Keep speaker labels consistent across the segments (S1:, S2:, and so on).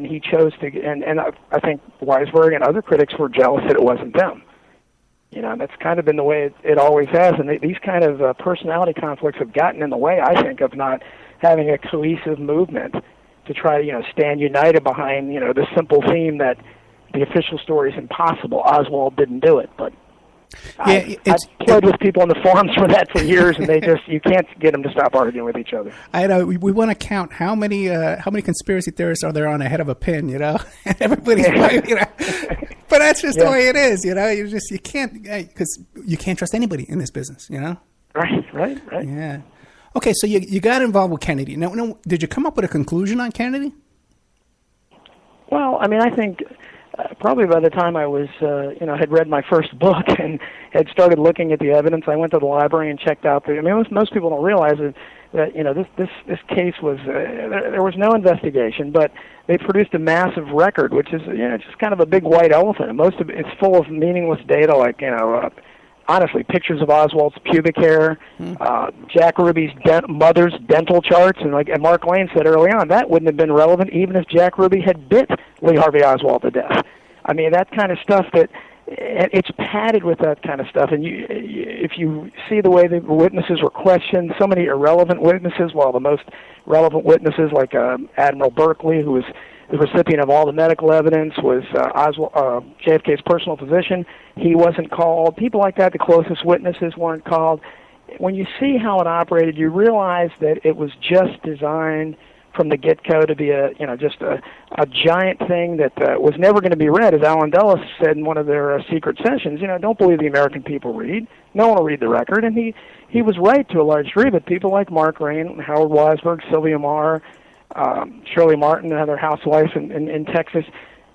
S1: he chose to, and I think Weisberg and other critics were jealous that it wasn't them. And that's kind of been the way it always has, and these kind of personality conflicts have gotten in the way, I think, of not having a cohesive movement to try to, stand united behind, the simple theme that the official story is impossible. Oswald didn't do it, but I've played with people on the forums for that for years, and you can't get them to stop arguing with each other.
S2: I know. We want to count how many conspiracy theorists are there on a head of a pin, Everybody's, But that's just the way it is, You can't, because you can't trust anybody in this business,
S1: Right.
S2: Yeah. Okay, so you got involved with Kennedy. Now, did you come up with a conclusion on Kennedy?
S1: Well, I think probably by the time I was, had read my first book and had started looking at the evidence, I went to the library and checked out most people don't realize that this case was, there was no investigation, but they produced a massive record, which is, just kind of a big white elephant. And most of it's full of meaningless data, like, honestly, pictures of Oswald's pubic hair, Jack Ruby's mother's dental charts, and Mark Lane said early on, that wouldn't have been relevant even if Jack Ruby had bit Lee Harvey Oswald to death. That kind of stuff it's padded with that kind of stuff. And if you see the way the witnesses were questioned, so many irrelevant witnesses, while the most relevant witnesses, like Admiral Berkeley, who was the recipient of all the medical evidence, was JFK's personal physician. He wasn't called. People like that, the closest witnesses, weren't called. When you see how it operated, you realize that it was just designed from the get-go to be just a giant thing that was never going to be read. As Alan Dulles said in one of their secret sessions, don't believe the American people read. No one will read the record. And he was right to a large degree, but people like Mark Rain, Howard Weisberg, Sylvia Marr, Shirley Martin, another housewife in Texas,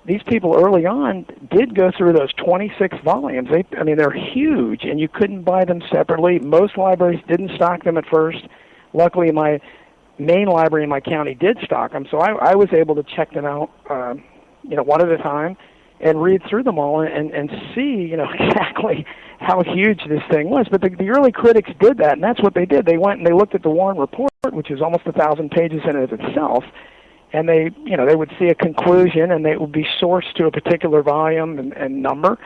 S1: these people early on did go through those 26 volumes. They're huge, and you couldn't buy them separately. Most libraries didn't stock them at first. Luckily, my main library in my county did stock them, so I was able to check them out, one at a time, and read through them all and see, exactly how huge this thing was. But the early critics did that, and that's what they did. They went and they looked at the Warren Report, which is almost 1,000 pages in it itself, and they would see a conclusion, and they would be sourced to a particular volume and number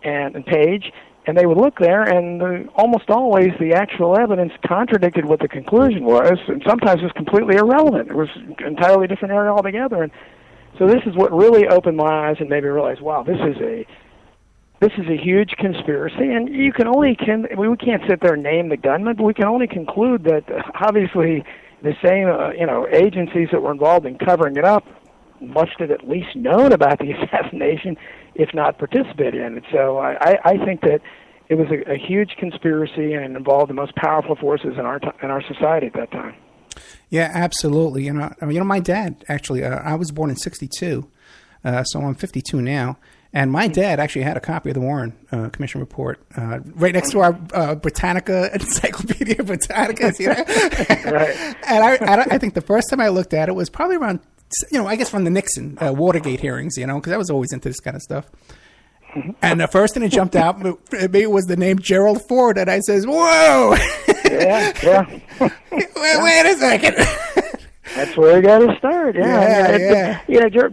S1: and page, and they would look there, and almost always the actual evidence contradicted what the conclusion was, and sometimes it was completely irrelevant. It was an entirely different area altogether. And so this is what really opened my eyes and made me realize, wow, this is a huge conspiracy, and we can't sit there and name the gunman, but we can only conclude that obviously the same agencies that were involved in covering it up must have at least known about the assassination, if not participated in it. So I think that it was a huge conspiracy and involved the most powerful forces in our society at that time.
S2: Yeah, absolutely. My dad actually. I was born in '62, so I'm 52 now. And my dad actually had a copy of the Warren Commission report right next to our Britannica Encyclopedia Britannica. Right. And I think the first time I looked at it was probably around, I guess from the Nixon Watergate hearings, because I was always into this kind of stuff. Mm-hmm. And the first thing that jumped out maybe was the name Gerald Ford, and I says, "Whoa,
S1: yeah.
S2: Wait a second."
S1: That's where you got to start.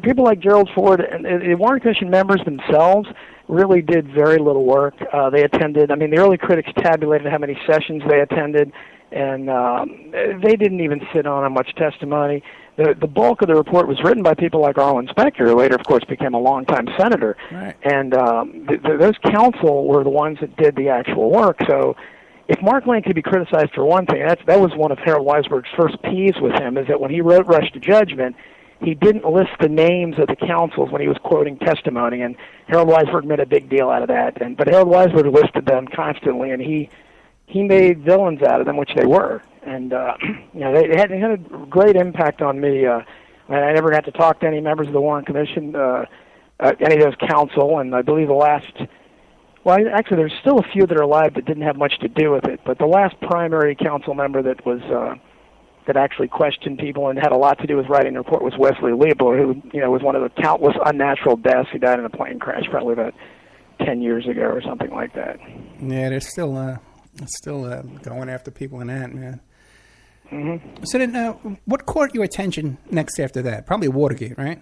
S1: People like Gerald Ford and the Warren Commission members themselves really did very little work. They attended. The early critics tabulated how many sessions they attended, and they didn't even sit on much testimony. The bulk of the report was written by people like Arlen Specter, who later, of course, became a longtime senator.
S2: Right.
S1: And those counsel were the ones that did the actual work. So if Mark Lane could be criticized for one thing, that was one of Harold Weisberg's first peeves with him, is that when he wrote Rush to Judgment, he didn't list the names of the counsels when he was quoting testimony, and Harold Weisberg made a big deal out of that. But Harold Weisberg listed them constantly, and he made villains out of them, which they were. And they had a great impact on me. I never got to talk to any members of the Warren Commission, any of those counsel, and I believe the last. Well, actually, there's still a few that are alive that didn't have much to do with it. But the last primary council member that was that actually questioned people and had a lot to do with writing the report was Wesley Liebler, who was one of the countless unnatural deaths. He died in a plane crash probably about 10 years ago or something like that.
S2: Yeah, they're still going after people in that, man.
S1: Mm-hmm.
S2: So then, what caught your attention next after that? Probably Watergate, right?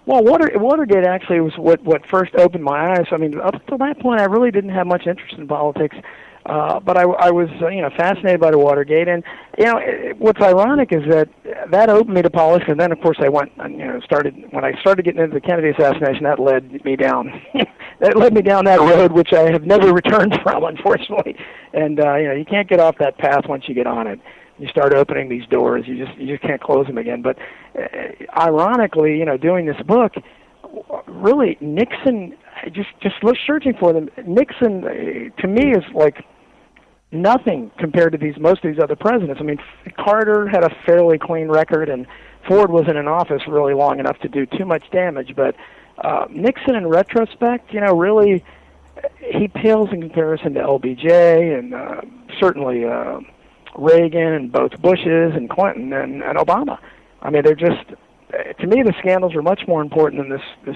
S1: Well, Watergate actually was what first opened my eyes. I mean, up to that point, I really didn't have much interest in politics, but I was fascinated by the Watergate. And what's ironic is that opened me to politics. And then, of course, I went and when I started getting into the Kennedy assassination, that led me down that road, which I have never returned from, unfortunately. And you can't get off that path once you get on it. You start opening these doors, you just can't close them again. But ironically, doing this book, really Nixon, just searching for them. Nixon, to me, is like nothing compared to most of these other presidents. I mean, Carter had a fairly clean record, and Ford wasn't in office really long enough to do too much damage. But Nixon, in retrospect, really, he pales in comparison to LBJ and certainly Reagan and both Bushes and Clinton and Obama. I mean, they're just, to me, the scandals are much more important than this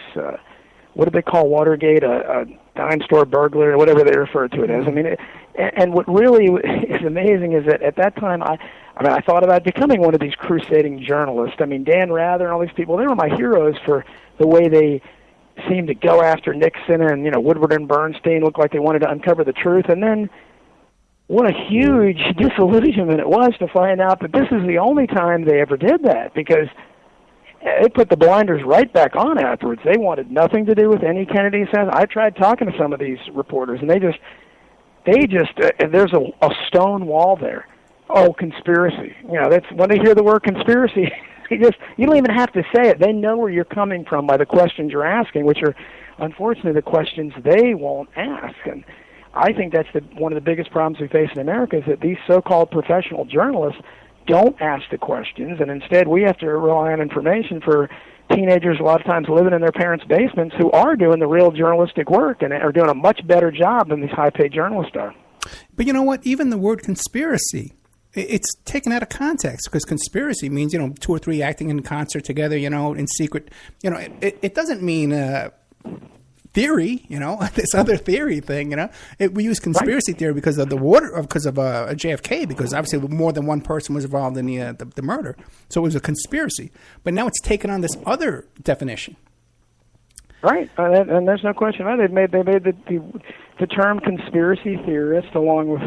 S1: what do they call Watergate, a dime store burglar, or whatever they refer to it as. I mean, and what really is amazing is that at that time, I thought about becoming one of these crusading journalists. I mean, Dan Rather and all these people, they were my heroes for the way they seemed to go after Nixon, and, Woodward and Bernstein looked like they wanted to uncover the truth. And then what a huge disillusionment it was to find out that this is the only time they ever did that, because they put the blinders right back on afterwards. They wanted nothing to do with any Kennedy assassination. I tried talking to some of these reporters, and they just there's a stone wall there. Oh, conspiracy. That's when they hear the word conspiracy, you don't even have to say it. They know where you're coming from by the questions you're asking, which are unfortunately the questions they won't ask. And I think that's one of the biggest problems we face in America, is that these so-called professional journalists don't ask the questions, and instead we have to rely on information for teenagers a lot of times living in their parents' basements who are doing the real journalistic work and are doing a much better job than these high-paid journalists are.
S2: But you know what? Even the word conspiracy, it's taken out of context, because conspiracy means, two or three acting in concert together, in secret. It doesn't mean theory, this other theory thing, we use conspiracy theory because of JFK, because obviously more than one person was involved in the murder. So it was a conspiracy. But now it's taken on this other definition.
S1: Right, and there's no question about it. They made the term conspiracy theorist, along with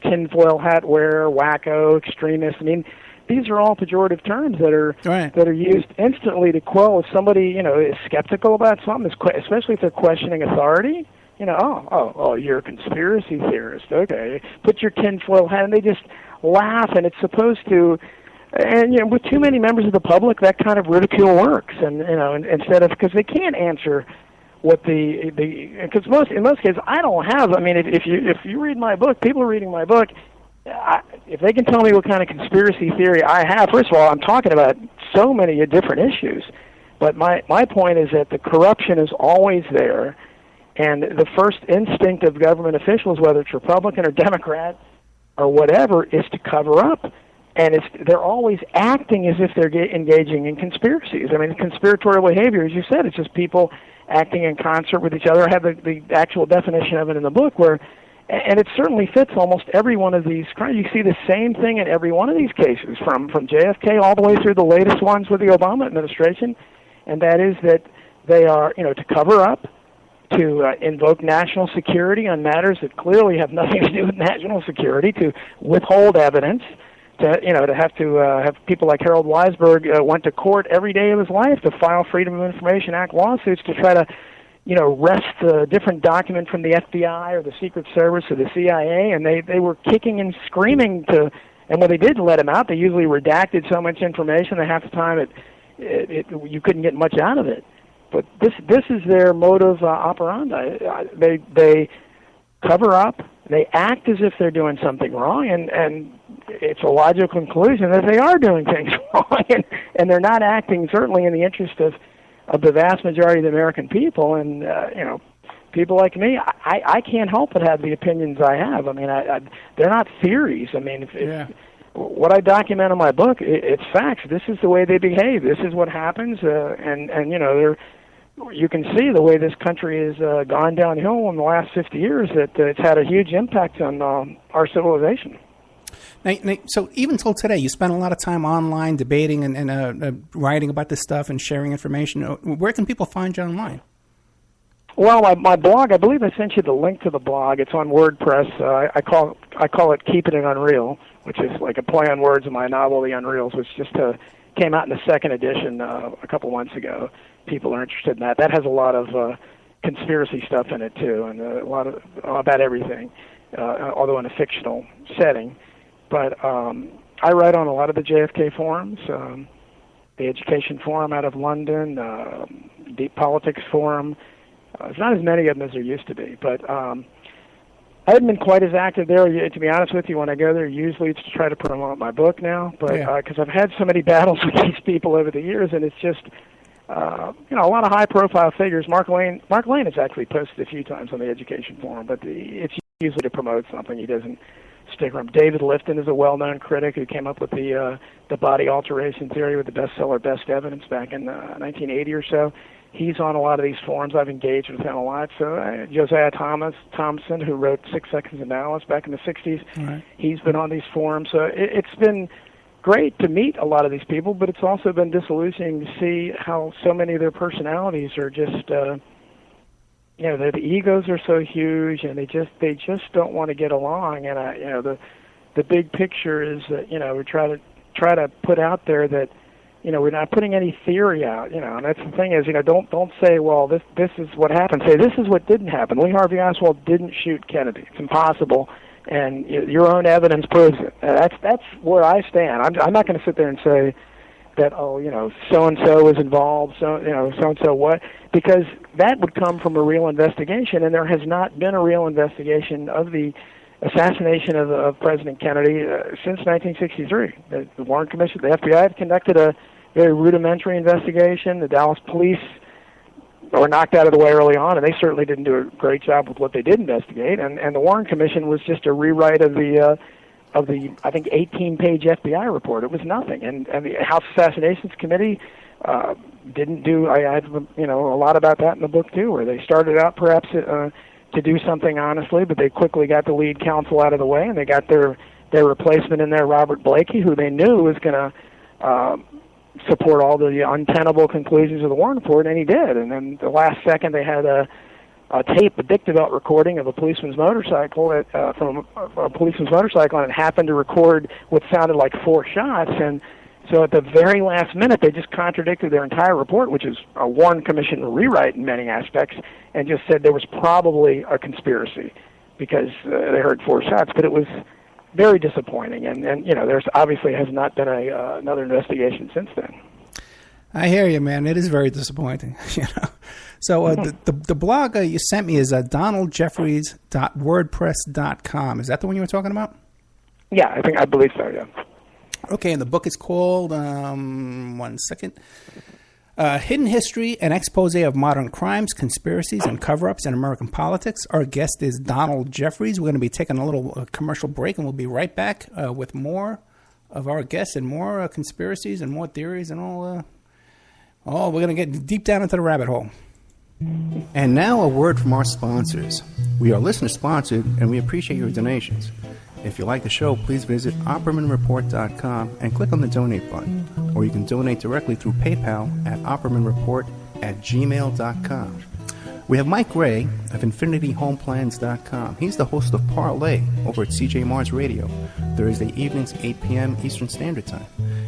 S1: tinfoil hat wearer, wacko, extremist. I mean, these are all pejorative terms that are used instantly to quell if somebody is skeptical about something, especially if they're questioning authority. You're a conspiracy theorist. Okay, put your tinfoil hat, and they just laugh, and it's supposed to. And with too many members of the public, that kind of ridicule works, and instead of, because they can't answer what because in most cases I don't have. I mean, if you read my book, people are reading my book. If they can tell me what kind of conspiracy theory I have, first of all, I'm talking about so many different issues. But my point is that the corruption is always there, and the first instinct of government officials, whether it's Republican or Democrat or whatever, is to cover up. And they're always acting as if they're engaging in conspiracies. I mean, conspiratorial behavior, as you said, it's just people acting in concert with each other. I have the actual definition of it in the book, and it certainly fits almost every one of these crimes. You see the same thing in every one of these cases, from JFK all the way through the latest ones with the Obama administration, and that is that they are, to cover up, to invoke national security on matters that clearly have nothing to do with national security, to withhold evidence, to have people like Harold Weisberg went to court every day of his life to file Freedom of Information Act lawsuits to try to, wrest a different document from the FBI or the Secret Service or the CIA, and they were kicking and screaming and when they did let him out, they usually redacted so much information that half the time you couldn't get much out of it. But this is their modus operandi. They cover up. They act as if they're doing something wrong, and it's a logical conclusion that they are doing things wrong, and they're not acting certainly in the interest of the vast majority of the American people. And people like me, I can't help but have the opinions I have. I mean, they're not theories. I mean, if what I document in my book, it's facts. This is the way they behave. This is what happens, and you can see the way this country has gone downhill in the last 50 years, that it's had a huge impact on our civilization.
S2: So even till today, you spend a lot of time online debating and writing about this stuff and sharing information. Where can people find you online?
S1: Well, my blog, I believe I sent you the link to the blog. It's on WordPress. I call it Keeping It Unreal, which is like a play on words of my novel, The Unreals, which just came out in the second edition a couple months ago. People are interested in that. That has a lot of conspiracy stuff in it, too, and a lot of about everything, although in a fictional setting. But I write on a lot of the JFK forums, the Education Forum out of London, Deep Politics Forum. There's not as many of them as there used to be, but I haven't been quite as active there. To be honest with you, when I go there, usually it's to try to promote my book now, but because I've had so many battles with these people over the years, and it's just a lot of high-profile figures. Mark Lane has actually posted a few times on the Education Forum, but it's usually to promote something. He doesn't stick around. David Lifton is a well-known critic who came up with the body alteration theory with the bestseller Best Evidence back in 1980 or so. He's on a lot of these forums. I've engaged with him a lot. So Josiah Thompson, who wrote 6 Seconds of Malice back in the 60s, right. He's been on these forums. So it's been great to meet a lot of these people, but it's also been disillusioning to see how so many of their personalities are just, the egos are so huge, and they just don't want to get along. And the big picture is that we try to put out there that we're not putting any theory out, and that's the thing is, don't say, well, this is what happened. Say, this is what didn't happen. Lee Harvey Oswald didn't shoot Kennedy. It's impossible, and your own evidence proves it. That's where I stand. I'm not going to sit there and say that, so-and-so was involved, so-and-so what, because that would come from a real investigation, and there has not been a real investigation of the assassination of President Kennedy since 1963. The Warren Commission, the FBI have conducted a very rudimentary investigation. The Dallas police were knocked out of the way early on, and they certainly didn't do a great job with what they did investigate. And the Warren Commission was just a rewrite of the I think 18-page FBI report. It was nothing. And the House Assassinations Committee didn't do. I had a lot about that in the book too, where they started out perhaps to do something honestly, but they quickly got the lead counsel out of the way, and they got their replacement in there, Robert Blakey, who they knew was going to support all the untenable conclusions of the Warren report, and he did. And then the last second, they had a dictative recording of a policeman's motorcycle from a policeman's motorcycle, and it happened to record what sounded like 4 shots. And so at the very last minute, they just contradicted their entire report, which is a Warren Commission rewrite in many aspects, and just said there was probably a conspiracy because they heard 4 shots. But it was very disappointing, and there's obviously has not been another investigation since then.
S2: I hear you, man. It is very disappointing. So the blog you sent me is donald-jeffries-hidden-histor.wordpress.com. Is that the one you were talking about?
S1: Yeah, I believe so. Yeah.
S2: Okay, and the book is called, one second, Hidden History, an expose of modern crimes, conspiracies, and cover-ups in American politics. Our guest is Donald Jeffries. We're going to be taking a little commercial break, and we'll be right back with more of our guests and more conspiracies and more theories and all. We're going to get deep down into the rabbit hole. And now a word from our sponsors. We are listener-sponsored, and we appreciate your donations. If you like the show, please visit oppermanreport.com and click on the donate button. Or you can donate directly through PayPal at oppermanreport@gmail.com. We have Mike Gray of InfinityHomePlans.com. He's the host of Parlay over at CJ Mars Radio, Thursday evenings, 8 p.m. Eastern Standard Time.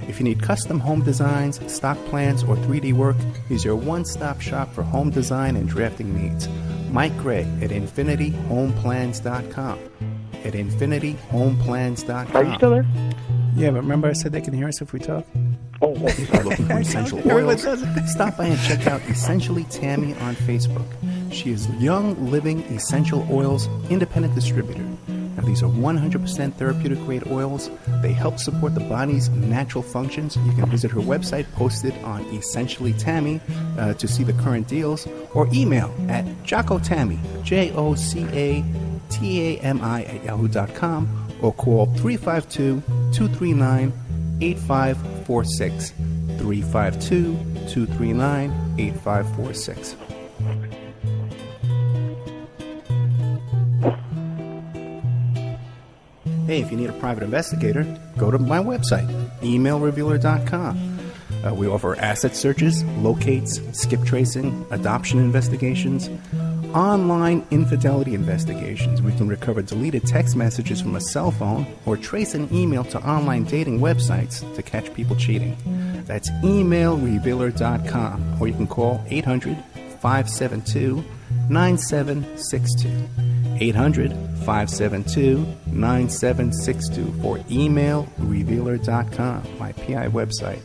S2: If you need custom home designs, stock plans, or 3D work, he's your one-stop shop for home design and drafting needs. Mike Gray at InfinityHomePlans.com. At InfinityHomePlans.com.
S1: Are you still there?
S2: Yeah, but remember I said they can hear us if we talk?
S1: Oh,
S2: Are looking for essential oils? Stop by and check out Essentially Tammy on Facebook. She is Young Living Essential Oils independent distributor. Now, these are 100% therapeutic grade oils. They help support the body's natural functions. You can visit her website posted on Essentially Tammy to see the current deals, or email at JockoTammy, JOCATAMI@yahoo.com, or call 352-239-8546. 352-239-8546. Hey, if you need a private investigator, go to my website, emailrevealer.com. We offer asset searches, locates, skip tracing, adoption investigations, online infidelity investigations. We can recover deleted text messages from a cell phone or trace an email to online dating websites to catch people cheating. That's emailrevealer.com, or you can call 800-572-9762. 800-572-9762 for emailrevealer.com, my PI website.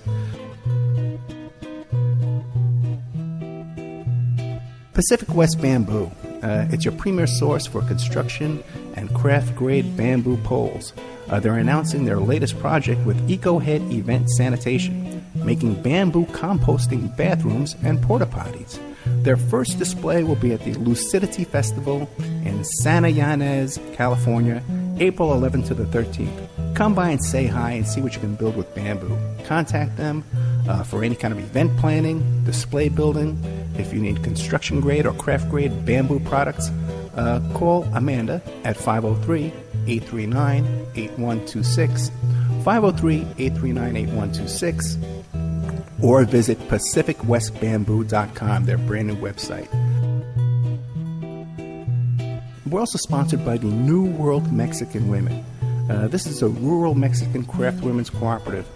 S2: Pacific West Bamboo. It's your premier source for construction and craft-grade bamboo poles. They're announcing their latest project with EcoHead Event Sanitation, making bamboo composting bathrooms and porta-potties. Their first display will be at the Lucidity Festival in Santa Ynez, California, April 11th to the 13th. Come by and say hi and see what you can build with bamboo. Contact them for any kind of event planning, display building. If you need construction grade or craft grade bamboo products, call Amanda at 503-839-8126, 503-839-8126, or visit PacificWestBamboo.com, their brand new website. We're also sponsored by the New World Mexican Women. This is a rural Mexican craft women's cooperative.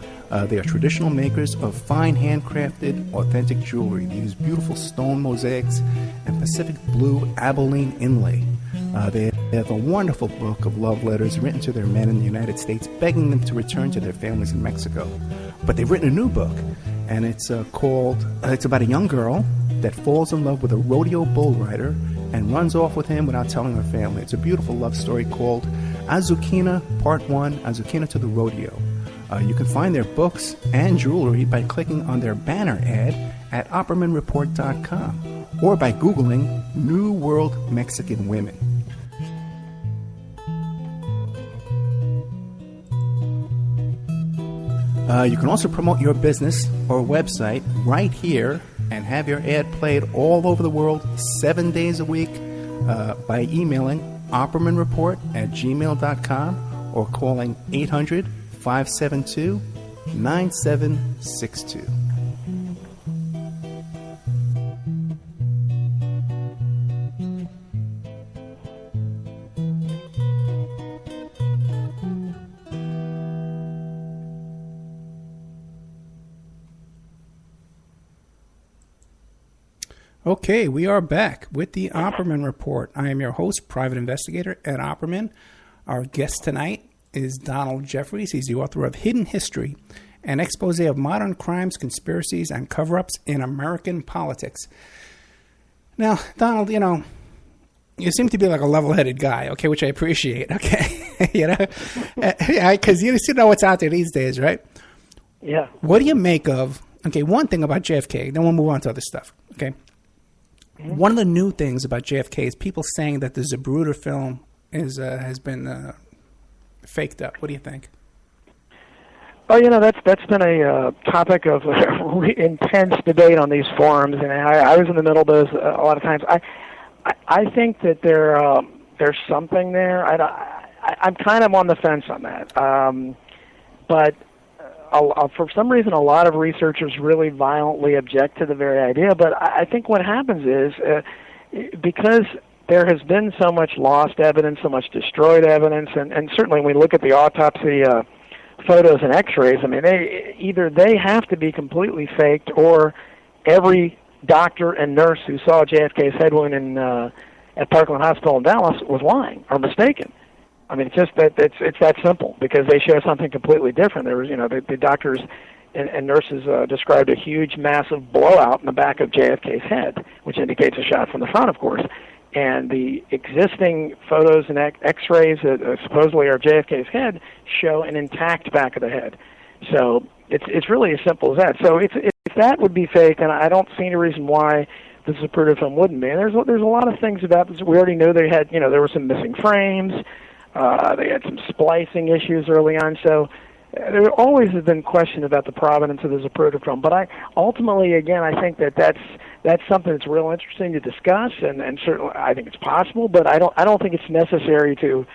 S2: They are traditional makers of fine handcrafted, authentic jewelry. They use beautiful stone mosaics and Pacific blue Abilene inlay. They have a wonderful book of love letters written to their men in the United States, begging them to return to their families in Mexico. But they've written a new book, and it's it's about a young girl that falls in love with a rodeo bull rider and runs off with him without telling her family. It's a beautiful love story called Azuquena Part 1, Azuquena to the Rodeo. You can find their books and jewelry by clicking on their banner ad at OppermanReport.com or by Googling New World Mexican Women. You can also promote your business or website right here and have your ad played all over the world 7 days a week by emailing OppermanReport@gmail.com or calling 800-572-9762. Okay, we are back with the Opperman Report. I am your host, Private Investigator Ed Opperman. Our guest tonight is Donald Jeffries. He's the author of Hidden History, an expose of modern crimes, conspiracies, and cover-ups in American politics. Now, Donald, you seem to be like a level-headed guy, okay, which I appreciate, okay? Because you know what's out there these days, right?
S1: Yeah.
S2: What do you make of, one thing about JFK, then we'll move on to other stuff, okay? Mm-hmm. One of the new things about JFK is people saying that the Zapruder film has been faked up. What do you think?
S1: Oh, that's been a topic of intense debate on these forums, and I was in the middle of those a lot of times. I think that there's something there. I'm kind of on the fence on that, but for some reason, a lot of researchers really violently object to the very idea. But I think what happens is because there has been so much lost evidence, so much destroyed evidence, and certainly when we look at the autopsy photos and x-rays, I mean, they have to be completely faked, or every doctor and nurse who saw JFK's head wound at Parkland Hospital in Dallas was lying or mistaken. I mean, it's just that it's that simple, because they show something completely different. There was, the doctors and nurses described a huge, massive blowout in the back of JFK's head, which indicates a shot from the front, of course. And the existing photos and x-rays that supposedly are JFK's head show an intact back of the head. So it's really as simple as that. So if that would be fake, then I don't see any reason why the Zapruder film wouldn't be. And there's a lot of things about this. We already know they had, there were some missing frames. They had some splicing issues early on. So there always has been question about the provenance of the Zapruder film. But I think that's something that's real interesting to discuss, and certainly I think it's possible. But I don't think it's necessary to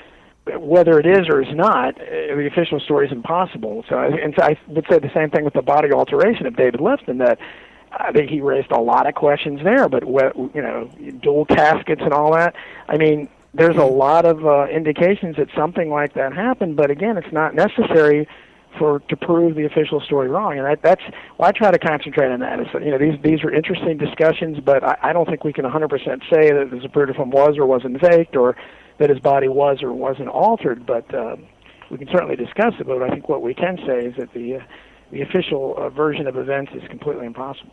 S1: whether it is or is not, the official story is impossible. So I would say the same thing with the body alteration of David Lifton, that I think he raised a lot of questions there, but, dual caskets and all that. I mean, there's a lot of indications that something like that happened, but again, it's not necessary to prove the official story wrong, and that's why I try to concentrate on that. These are interesting discussions, but I don't think we can 100% say that the Zapruder was or wasn't faked, or that his body was or wasn't altered. But we can certainly discuss it. But I think what we can say is that the official version of events is completely impossible.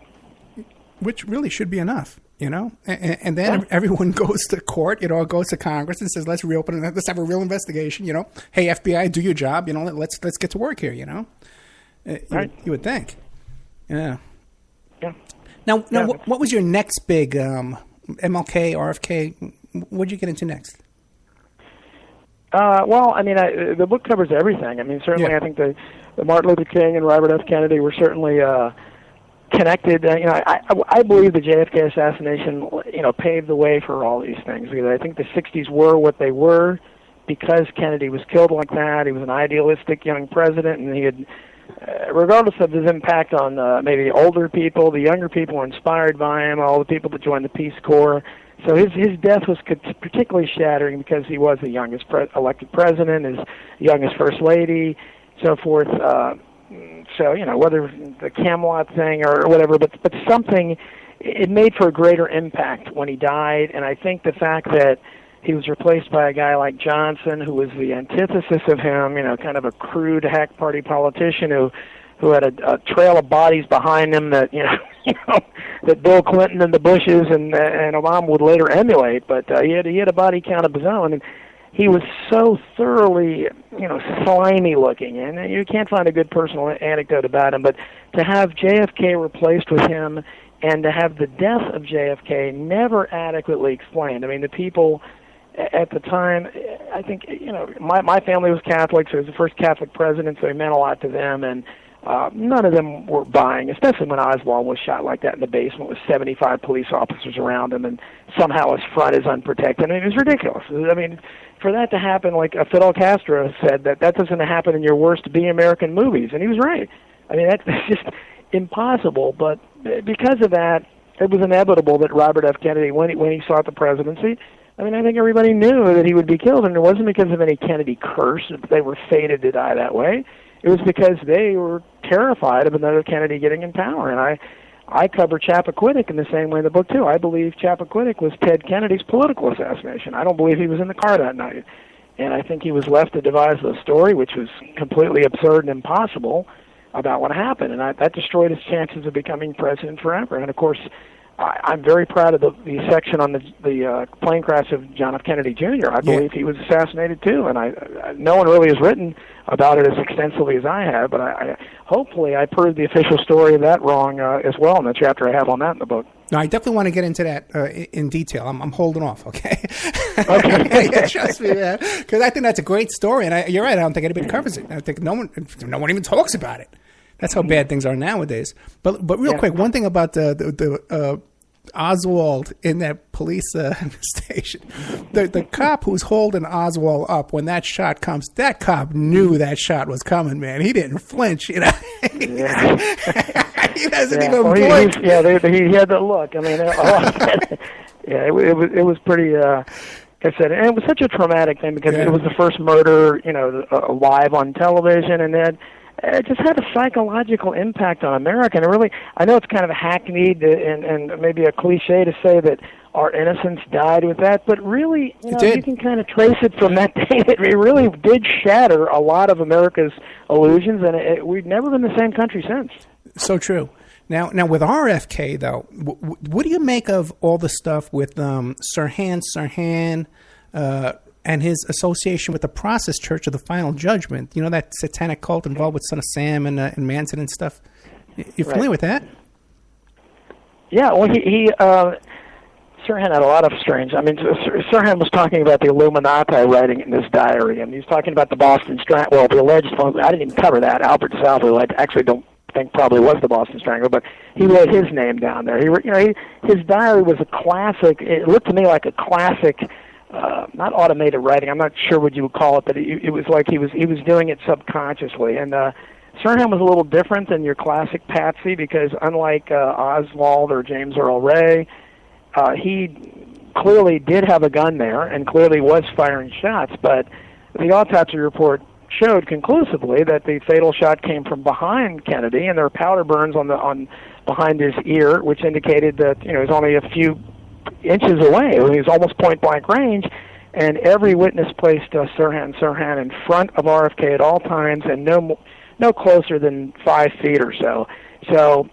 S2: Which really should be enough, And then everyone goes to court, goes to Congress and says, let's reopen it. Let's have a real investigation, Hey, FBI, do your job, let's get to work here,
S1: Right.
S2: You would think. Yeah.
S1: Yeah.
S2: Now, what was your next big MLK, RFK? What did you get into next?
S1: The book covers everything. I mean, certainly I think the Martin Luther King and Robert F. Kennedy were certainly connected. I believe the JFK assassination, paved the way for all these things. Because I think the 60s were what they were because Kennedy was killed like that. He was an idealistic young president, and he had, regardless of his impact on maybe the older people, the younger people were inspired by him, all the people that joined the Peace Corps. So his death was particularly shattering because he was the youngest elected president, his youngest first lady, so forth. So, whether the Camelot thing or whatever, but something, it made for a greater impact when he died. And I think the fact that he was replaced by a guy like Johnson, who was the antithesis of him, kind of a crude hack party politician who had a trail of bodies behind him that, that Bill Clinton and the Bushes and Obama would later emulate. But he had a body count of his own. And he was so thoroughly, slimy looking, and you can't find a good personal anecdote about him, but to have JFK replaced with him and to have the death of JFK never adequately explained. I mean, the people at the time, I think, my family was Catholic, so he was the first Catholic president, so he meant a lot to them, and none of them were buying, especially when Oswald was shot like that in the basement with 75 police officers around him, and somehow his front is unprotected. I mean, it was ridiculous. I mean, for that to happen, like Fidel Castro said, that doesn't happen in your worst Be American movies, and he was right. I mean, that's just impossible, but because of that, it was inevitable that Robert F. Kennedy, when he sought the presidency, I mean, I think everybody knew that he would be killed, and it wasn't because of any Kennedy curse that they were fated to die that way. It was because they were terrified of another Kennedy getting in power, and I cover Chappaquiddick in the same way in the book, too. I believe Chappaquiddick was Ted Kennedy's political assassination. I don't believe he was in the car that night. And I think he was left to devise the story, which was completely absurd and impossible, about what happened. And that destroyed his chances of becoming president forever. And, of course, I'm very proud of the section on the plane crash of John F. Kennedy Jr. I believe he was assassinated, too. And no one really has written about it as extensively as I have, but hopefully I proved the official story of that wrong as well in the chapter I have on that in the book.
S2: No, I definitely want to get into that in detail. I'm holding off, okay?
S1: Okay.
S2: Yeah, trust me, man, because I think that's a great story, and you're right. I don't think anybody covers it. I think no one even talks about it. That's how bad things are nowadays. But real quick, one thing about the Oswald in that police station. The cop who's holding Oswald up when that shot comes, that cop knew that shot was coming, man. He didn't flinch, He doesn't even blink.
S1: He had that look. I mean, it was pretty. Like I said, and it was such a traumatic thing because it was the first murder, live on television, and then it just had a psychological impact on America. And really, I know it's kind of hackneyed and maybe a cliche to say that our innocence died with that, but really, you can kind of trace it from that day. It really did shatter a lot of America's illusions, and we've never been the same country since.
S2: So true. Now with RFK, though, what do you make of all the stuff with Sirhan Sirhan, and his association with the Process Church of the Final Judgment? You know, that satanic cult involved with Son of Sam and Manson and stuff? You familiar with that?
S1: Yeah, well, he Sirhan had a lot of strange... I mean, Sirhan was talking about the Illuminati writing in his diary, and he was talking about the Boston Strangler. Well, the alleged... I didn't even cover that. Albert South, who I actually don't think probably was the Boston Strangler, but he wrote his name down there. His diary was a classic... It looked to me like a classic not automated writing. I'm not sure what you would call it, but it was like he was doing it subconsciously. And Sirhan was a little different than your classic patsy because unlike Oswald or James Earl Ray, he clearly did have a gun there and clearly was firing shots. But the autopsy report showed conclusively that the fatal shot came from behind Kennedy, and there were powder burns on behind his ear, which indicated that he was only a few inches away. He was almost point-blank range, and every witness placed Sirhan in front of RFK at all times, and no closer than 5 feet or so. So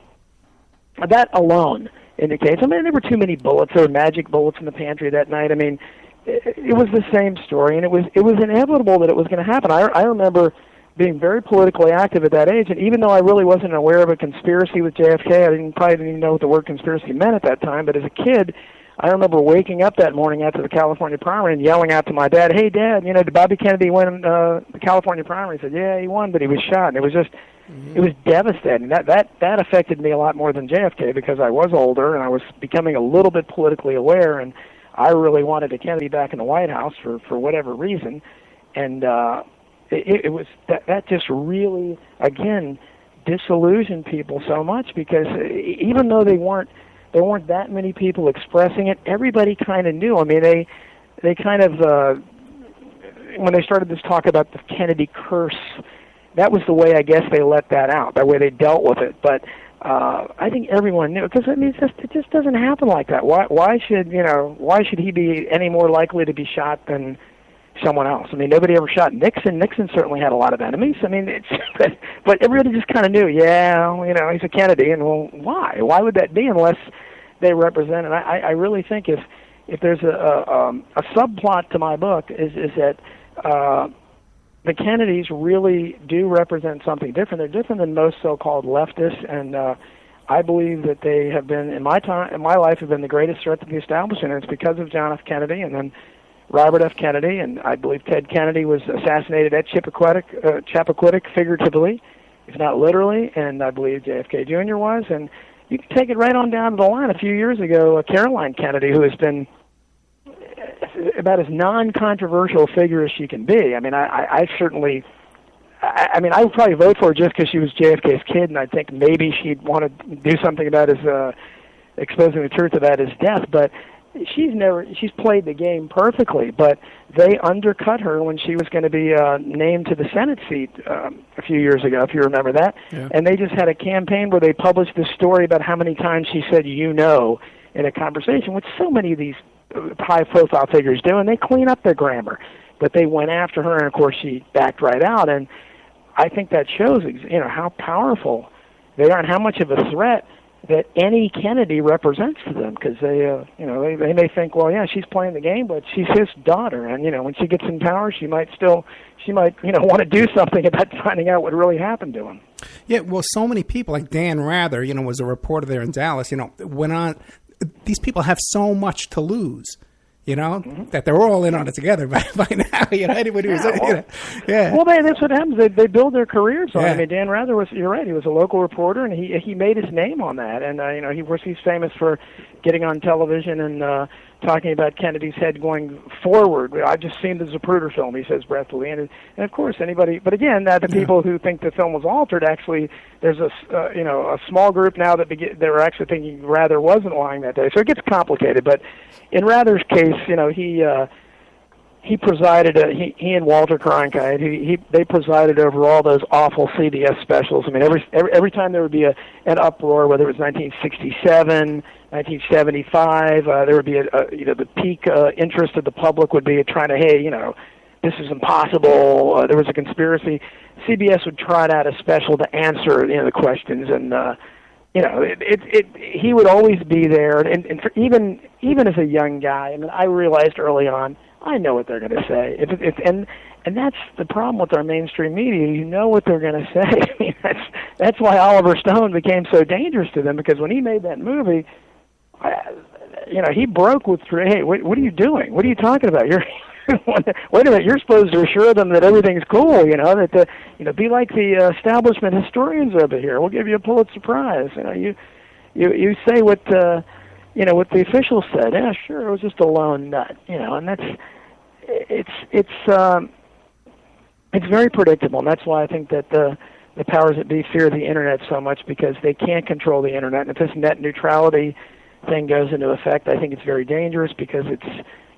S1: that alone indicates. I mean, there were too many bullets. There were magic bullets in the pantry that night. I mean, it was the same story, and it was inevitable that it was going to happen. I remember being very politically active at that age, and even though I really wasn't aware of a conspiracy with JFK, I probably didn't even know what the word conspiracy meant at that time, but as a kid, I remember waking up that morning after the California primary and yelling out to my dad, "Hey, Dad, did Bobby Kennedy win the California primary?" He said, "Yeah, he won, but he was shot." And it was just, it was devastating. That affected me a lot more than JFK because I was older and I was becoming a little bit politically aware, and I really wanted a Kennedy back in the White House for whatever reason. And it was that just really, again, disillusioned people so much because even though there weren't that many people expressing it, everybody kind of knew. I mean, they kind of, when they started this talk about the Kennedy curse, that was the way I guess they let that out, that way they dealt with it. But I think everyone knew, because I mean, it just doesn't happen like that. Why should he be any more likely to be shot than someone else? I mean, nobody ever shot Nixon. Nixon certainly had a lot of enemies. I mean, but everybody just kind of knew, he's a Kennedy, and well, why? Why would that be unless they represent? And I really think if there's a subplot to my book is that the Kennedys really do represent something different. They're different than most so-called leftists, and I believe that they have been, in my life, have been the greatest threat to the establishment, and it's because of John F. Kennedy and then Robert F. Kennedy, and I believe Ted Kennedy was assassinated at Chappaquiddick, figuratively, if not literally, and I believe JFK Jr. was, and you can take it right on down to the line. A few years ago, Caroline Kennedy, who has been about as non-controversial a figure as she can be. I mean, I certainly, I would probably vote for her just because she was JFK's kid, and I think maybe she'd want to do something about his, exposing the truth about his death, but she's played the game perfectly, but they undercut her when she was going to be named to the Senate seat a few years ago, if you remember that. Yeah. And they just had a campaign where they published this story about how many times she said in a conversation, which so many of these high-profile figures do, and they clean up their grammar. But they went after her, and of course she backed right out. And I think that shows how powerful they are and how much of a threat that any Kennedy represents to them, because they may think, well, yeah, she's playing the game, but she's his daughter, and when she gets in power, she might want to do something about finding out what really happened to him.
S2: Yeah, well, so many people, like Dan Rather, was a reporter there in Dallas, went on. These people have so much to lose, that they're all in on it together by now. Anybody was, yeah.
S1: Well, that's what happens. They build their careers on it. I mean, Dan Rather you're right. He was a local reporter, and he made his name on that. And he's famous for getting on television and talking about Kennedy's head going forward. I've just seen the Zapruder film, he says breathlessly, and of course anybody. But again, the people who think the film was altered, actually, there's a small group now that are actually thinking Rather wasn't lying that day. So it gets complicated. But in Rather's case, he presided. He and Walter Cronkite, they presided over all those awful CBS specials. I mean, every time there would be an uproar, whether it was 1967, 1975, there would be the peak interest of the public would be trying to, this is impossible. There was a conspiracy. CBS would trot out a special to answer the questions, and he would always be there. And for even as a young guy, I mean, I realized early on, I know what they're going to say. And that's the problem with our mainstream media. You know what they're going to say. I mean, that's why Oliver Stone became so dangerous to them, because when he made that movie, he broke with, hey, what are you doing? What are you talking about? Wait a minute, you're supposed to assure them that everything's cool, that be like the establishment historians over here. We'll give you a Pulitzer Prize. You say what what the officials said, yeah, sure, it was just a lone nut, and it's very predictable, and that's why I think that the powers that be fear the internet so much, because they can't control the internet. And if this net neutrality thing goes into effect, I think it's very dangerous, because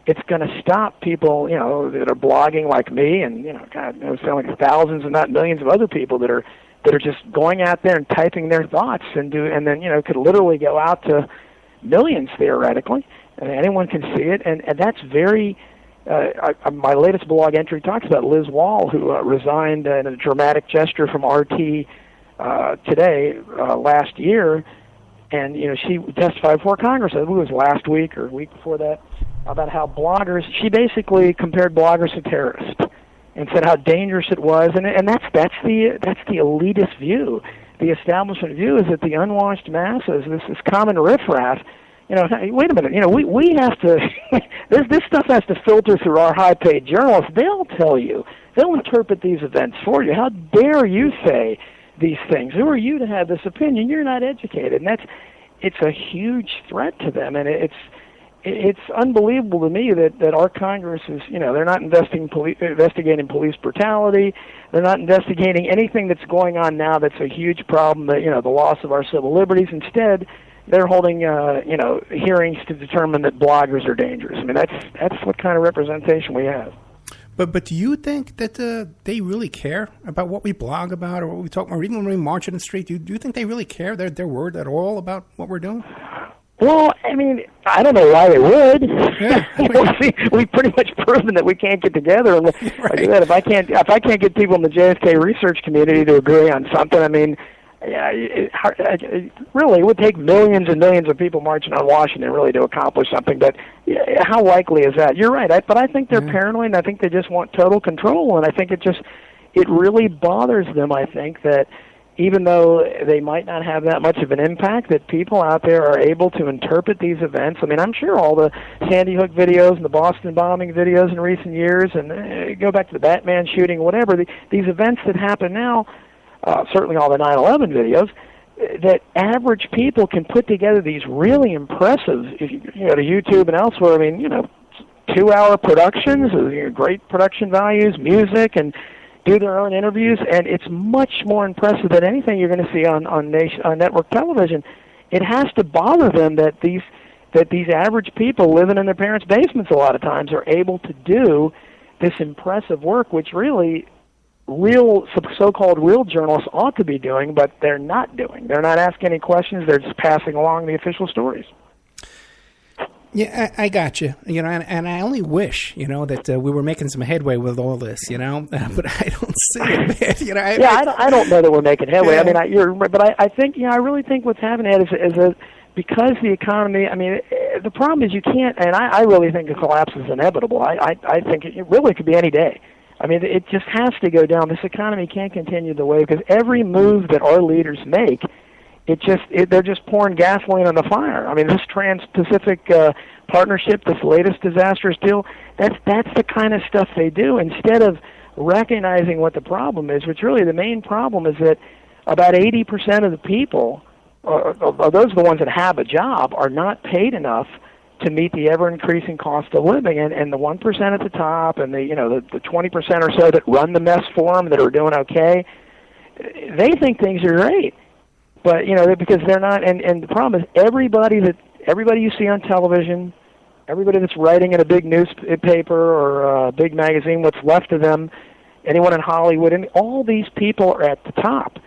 S1: it's going to stop people, that are blogging like me, and God, it sound like thousands and not millions of other people that are just going out there and typing their thoughts and then could literally go out to millions theoretically, and anyone can see it, and that's very. My latest blog entry talks about Liz Wall, who resigned in a dramatic gesture from RT today last year, and she testified before Congress. I think it was last week or a week before that, about how bloggers. She basically compared bloggers to terrorists, and said how dangerous it was, and that's the elitist view. The establishment view is that the unwashed masses, this common riffraff. Wait a minute. We have to. This stuff has to filter through our high-paid journalists. They'll tell you. They'll interpret these events for you. How dare you say these things? Who are you to have this opinion? You're not educated, and it's a huge threat to them. And it's unbelievable to me that our Congress is. They're not investigating police brutality. They're not investigating anything that's going on now. That's a huge problem. The loss of our civil liberties. Instead, they're holding, hearings to determine that bloggers are dangerous. I mean, that's what kind of representation we have.
S2: But do you think that they really care about what we blog about or what we talk about, or even when we march in the street? Do you think they really care? They're worried at all about what we're doing?
S1: Well, I mean, I don't know why they would. Yeah. We've pretty much proven that we can't get together. And right. Like I said, if I can't get people in the JFK research community to agree on something, I mean. Yeah, it really would take millions and millions of people marching on Washington really to accomplish something. But how likely is that? You're right, but I think they're paranoid, and I think they just want total control. And I think it really bothers them. I think that even though they might not have that much of an impact, that people out there are able to interpret these events. I mean, I'm sure all the Sandy Hook videos and the Boston bombing videos in recent years, and go back to the Batman shooting, whatever these events that happen now. Certainly all the 9/11 videos, that average people can put together these really impressive, to YouTube and elsewhere. I mean, 2-hour productions, great production values, music, and do their own interviews, and it's much more impressive than anything you're going to see on network television. It has to bother them that these average people living in their parents' basements a lot of times are able to do this impressive work, which really so-called real journalists ought to be doing, but they're not doing. They're not asking any questions. They're just passing along the official stories.
S2: Yeah, I got you. And I only wish, that we were making some headway with all this, but I don't see it.
S1: I don't know that we're making headway. Yeah. I mean, I think, I really think what's happening is because the economy. I mean, the problem is you can't, and I really think a collapse is inevitable. I think it really could be any day. I mean, it just has to go down. This economy can't continue the way, because every move that our leaders make, they're just pouring gasoline on the fire. I mean, this Trans-Pacific partnership, this latest disastrous deal, that's the kind of stuff they do, instead of recognizing what the problem is, which really the main problem is that about 80% of the people, or those are the ones that have a job, are not paid enough to meet the ever-increasing cost of living, and the 1% at the top, and the 20% or so that run the mess for them, that are doing okay, they think things are great, but because they're not. And the problem is everybody you see on television, everybody that's writing in a big newspaper or a big magazine, what's left of them, anyone in Hollywood, and all these people are at the top.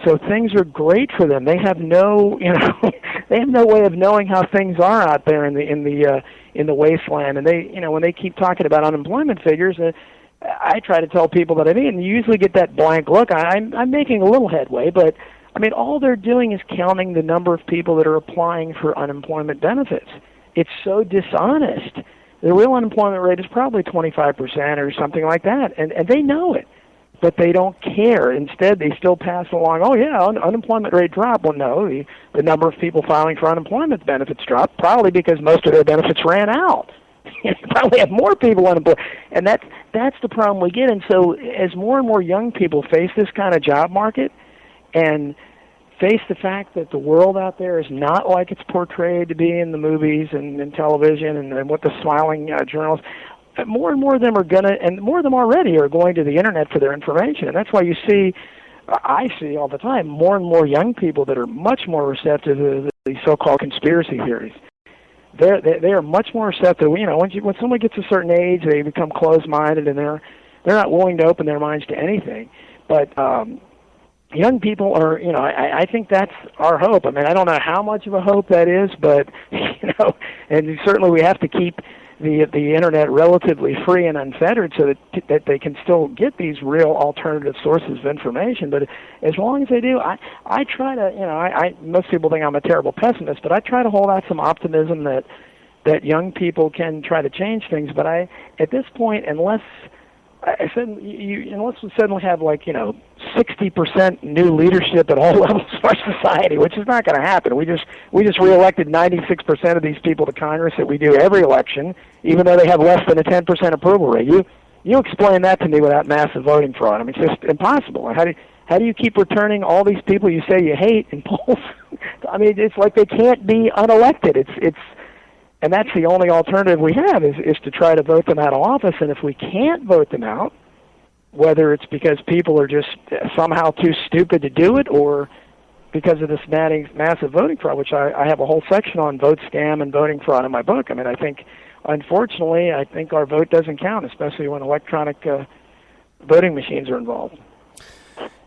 S1: So things are great for them. They have no, they have no way of knowing how things are out there in the wasteland. And they, when they keep talking about unemployment figures, I try to tell people that and you usually get that blank look. I'm making a little headway, but I mean, all they're doing is counting the number of people that are applying for unemployment benefits. It's so dishonest. The real unemployment rate is probably 25% or something like that, and they know it. But they don't care. Instead, they still pass along, unemployment rate dropped. Well, no, the number of people filing for unemployment benefits dropped, probably because most of their benefits ran out. You probably have more people unemployed. And that's the problem we get. And so as more and more young people face this kind of job market, and face the fact that the world out there is not like it's portrayed to be in the movies and television and what the smiling journalists. More and more of them are and more of them already are going to the internet for their information. And that's why I see all the time, more and more young people that are much more receptive to the so-called conspiracy theories. They are much more receptive. When someone gets a certain age, they become closed-minded and they're not willing to open their minds to anything. But young people are, I think that's our hope. I mean, I don't know how much of a hope that is, but and certainly we have to keep the internet relatively free and unfettered so that they can still get these real alternative sources of information. But as long as they do, I try to, most people think I'm a terrible pessimist, but I try to hold out some optimism that young people can try to change things. But at this point, unless we suddenly have 60% new leadership at all levels of our society, which is not going to happen. We just reelected 96% of these people to Congress that we do every election, even though they have less than a 10% approval rate. You explain that to me without massive voting fraud. I mean, it's just impossible. How do you keep returning all these people you say you hate in polls? I mean, it's like they can't be unelected. And that's the only alternative we have is to try to vote them out of office. And if we can't vote them out, whether it's because people are just somehow too stupid to do it or because of this massive voting fraud, which I have a whole section on vote scam and voting fraud in my book. I mean, unfortunately, I think our vote doesn't count, especially when electronic voting machines are involved.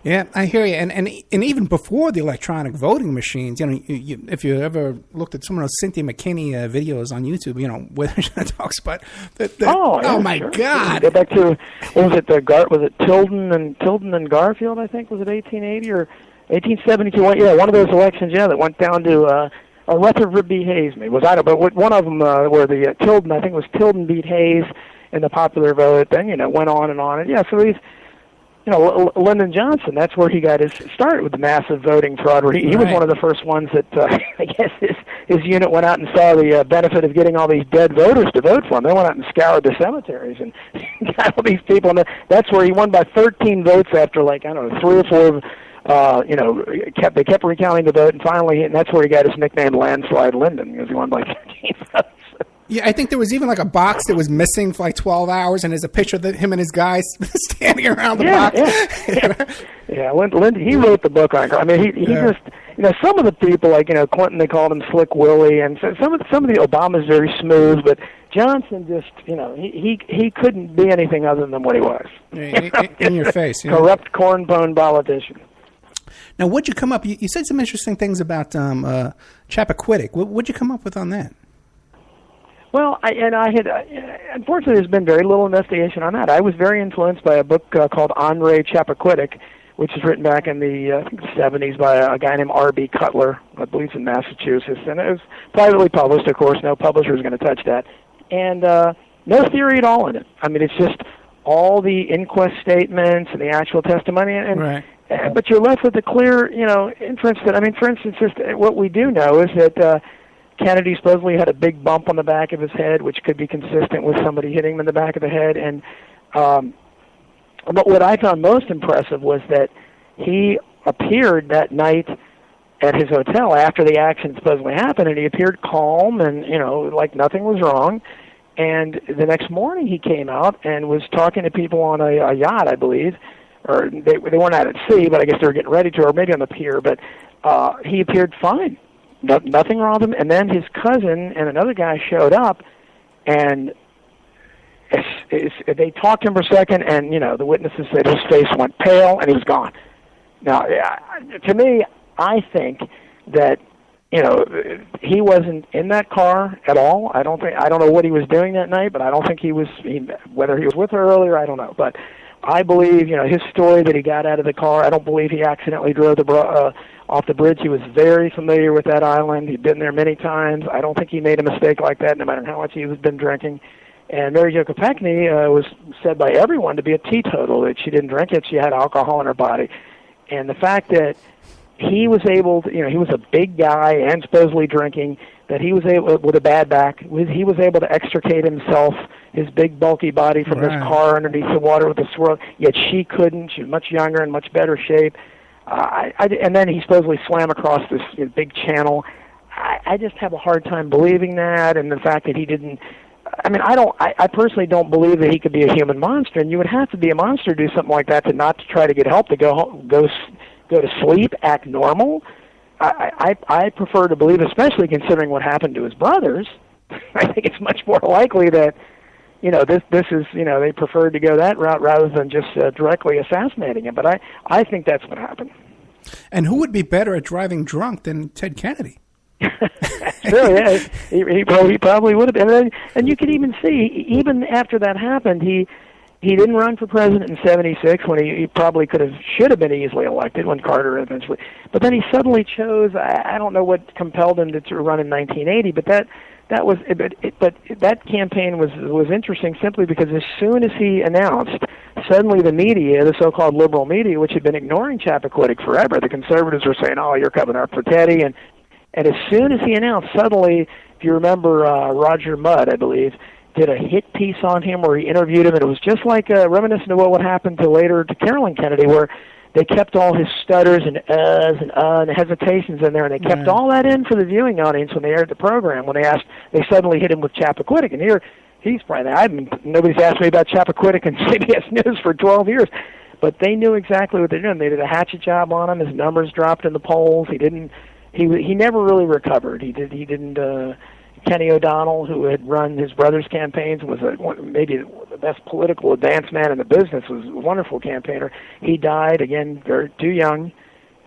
S2: Yeah, I hear you. And even before the electronic voting machines, if you ever looked at some of those Cynthia McKinney videos on YouTube, where she talks about my God.
S1: Go back to, what was it, was it Tilden and Garfield, I think? Was it 1880 or 1872? Yeah, one of those elections, that went down to Rutherford B. Hayes, maybe. But one of them where the Tilden, I think it was Tilden beat Hayes in the popular vote, then, went on and on. And so these... Lyndon Johnson, that's where he got his start with the massive voting fraud. Where he was one of the first ones that, I guess, his unit went out and saw the benefit of getting all these dead voters to vote for him. They went out and scoured the cemeteries and got all these people. And that's where he won by 13 votes after, 3 or 4, they kept recounting the vote. And finally, that's where he got his nickname Landslide Lyndon, because he won by 13 votes.
S2: Yeah, I think there was even a box that was missing for 12 hours, and there's a picture of him and his guys standing around the box.
S1: Yeah. Lyndon, he wrote the book on. I mean, he just, some of the people Clinton, they called him Slick Willie, and some of the Obama's very smooth, but Johnson just, he couldn't be anything other than what he was.
S2: In your face,
S1: corrupt cornbone politician.
S2: Now, what'd you come up? You said some interesting things about Chappaquiddick. What'd you come up with on that?
S1: Well, I had unfortunately there's been very little investigation on that. I was very influenced by a book called Andre Chappaquiddick, which was written back in the I think the 70s by a guy named R.B. Cutler, I believe in Massachusetts, and it was privately published. Of course, no publisher is going to touch that, and no theory at all in it. I mean, it's just all the inquest statements and the actual testimony, and but you're left with a clear, inference that, for instance, just what we do know is that. Kennedy supposedly had a big bump on the back of his head, which could be consistent with somebody hitting him in the back of the head. And but what I found most impressive was that he appeared that night at his hotel after the accident supposedly happened, and he appeared calm and, like nothing was wrong. And the next morning he came out and was talking to people on a yacht, I believe, or they weren't out at sea, but I guess they were getting ready to, or maybe on the pier. But he appeared fine. Nothing wrong with him. And then his cousin and another guy showed up, and they talked to him for a second, and, the witnesses said his face went pale, and he was gone. Now, to me, I think that, he wasn't in that car at all. I don't know what he was doing that night, but I don't think whether he was with her earlier, I don't know. But I believe, his story that he got out of the car, I don't believe he accidentally drove off the bridge. He was very familiar with that island. He'd been there many times. I don't think he made a mistake like that, no matter how much he was been drinking. And Mary Jo Kopechne was said by everyone to be a teetotal, that she didn't drink it. She had alcohol in her body. And the fact that he was able to, he was a big guy and supposedly drinking, that he was able, with a bad back, he was able to extricate himself, his big bulky body, from this car underneath the water with the swirl, yet she couldn't. She was much younger and much better shape. And then he supposedly swam across this big channel. I just have a hard time believing that, and the fact that he didn't. I mean, I personally don't believe that he could be a human monster, and you would have to be a monster to do something like that, to not to try to get help, to go to sleep, act normal. I prefer to believe, especially considering what happened to his brothers. I think it's much more likely that this is they preferred to go that route rather than just directly assassinating him. But I think that's what happened.
S2: And who would be better at driving drunk than Ted Kennedy?
S1: Sure, yeah, he probably would have. And you could even see, even after that happened, he didn't run for president in '76 when he probably should have been easily elected when Carter eventually. But then he suddenly chose. I don't know what compelled him to run in 1980, but that campaign was interesting simply because as soon as he announced, suddenly the media, the so-called liberal media, which had been ignoring Chappaquiddick forever, the conservatives were saying, "Oh, you're coming up for Teddy," and as soon as he announced, suddenly, if you remember, Roger Mudd, I believe, did a hit piece on him where he interviewed him, and it was just like reminiscent of what would happen later to Carolyn Kennedy, where they kept all his stutters and uhs and hesitations in there, and they kept all that in for the viewing audience when they aired the program. When they suddenly hit him with Chappaquiddick, and here he's probably nobody's asked me about Chappaquiddick in CBS News for 12 years, but they knew exactly what they're doing. They did a hatchet job on him. His numbers dropped in the polls. He never really recovered. He didn't. Kenny O'Donnell, who had run his brother's campaigns, was maybe the best political advance man in the business, was a wonderful campaigner. He died, again, too young.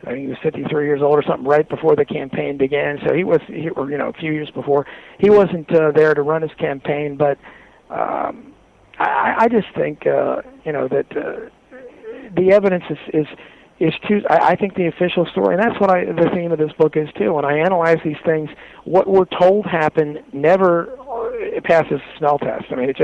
S1: I think he was 53 years old or something right before the campaign began. So a few years before. He wasn't there to run his campaign, but I just think, that the evidence is too. I think the official story, and that's what the theme of this book is too. When I analyze these things, what we're told happened never passes the smell test. I mean,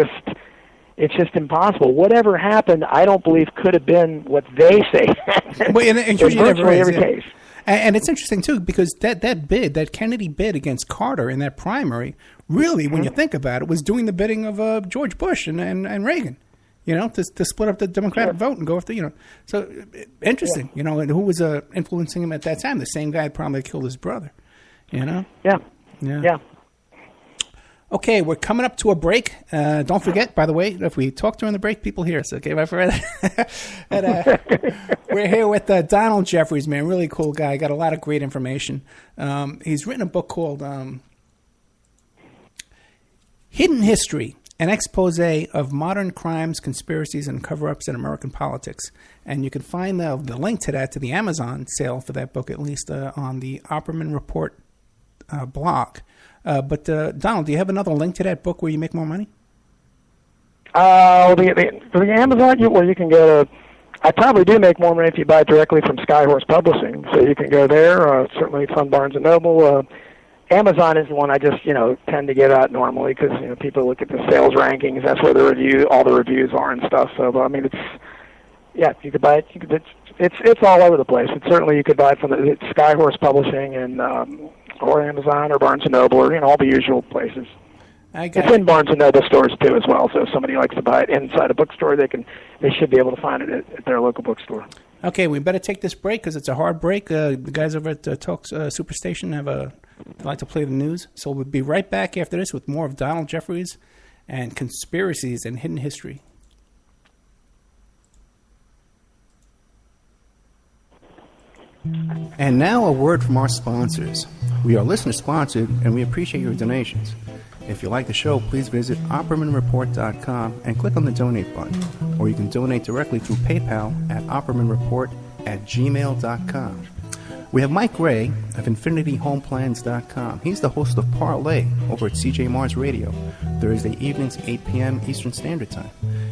S1: it's just impossible. Whatever happened, I don't believe could have been what they say happened.
S2: Well, and
S1: virtually every case.
S2: And it's interesting too because that Kennedy bid against Carter in that primary, really, when you think about it, was doing the bidding of George Bush and Reagan. To split up the Democratic vote and go after, So, interesting, and who was influencing him at that time? The same guy probably killed his brother,
S1: Yeah.
S2: Okay, we're coming up to a break. Don't forget, by the way, if we talk during the break, people hear us, okay? And, we're here with Donald Jeffries, man, really cool guy. Got a lot of great information. He's written a book called Hidden History, an expose of modern crimes, conspiracies, and cover-ups in American politics. And you can find the link to that, to the Amazon sale for that book, at least on the Opperman Report blog. But Donald, do you have another link to that book where you make more money?
S1: The Amazon, you can go to... I probably do make more money if you buy directly from Skyhorse Publishing. So you can go there. Certainly it's on Barnes & Noble. Amazon is the one I just, tend to get out normally because, people look at the sales rankings. That's where all the reviews are and stuff. So, I mean, you could buy it. It's all over the place. Certainly you could buy it from Skyhorse Publishing and or Amazon or Barnes & Noble or, all the usual places. It's in Barnes & Noble stores, too, as well. So if somebody likes to buy it inside a bookstore, they should be able to find it at their local bookstore.
S2: Okay, we better take this break because it's a hard break. The guys over at Talk Superstation they like to play the news. So we'll be right back after this with more of Donald Jeffries and conspiracies and hidden history. And now a word from our sponsors. We are listener-sponsored, and we appreciate your donations. If you like the show, please visit OppermanReport.com and click on the donate button. Or you can donate directly through PayPal at OppermanReport@gmail.com. We have Mike Ray of InfinityHomePlans.com. He's the host of Parlay over at CJ Mars Radio, Thursday evenings, 8 p.m. Eastern Standard Time.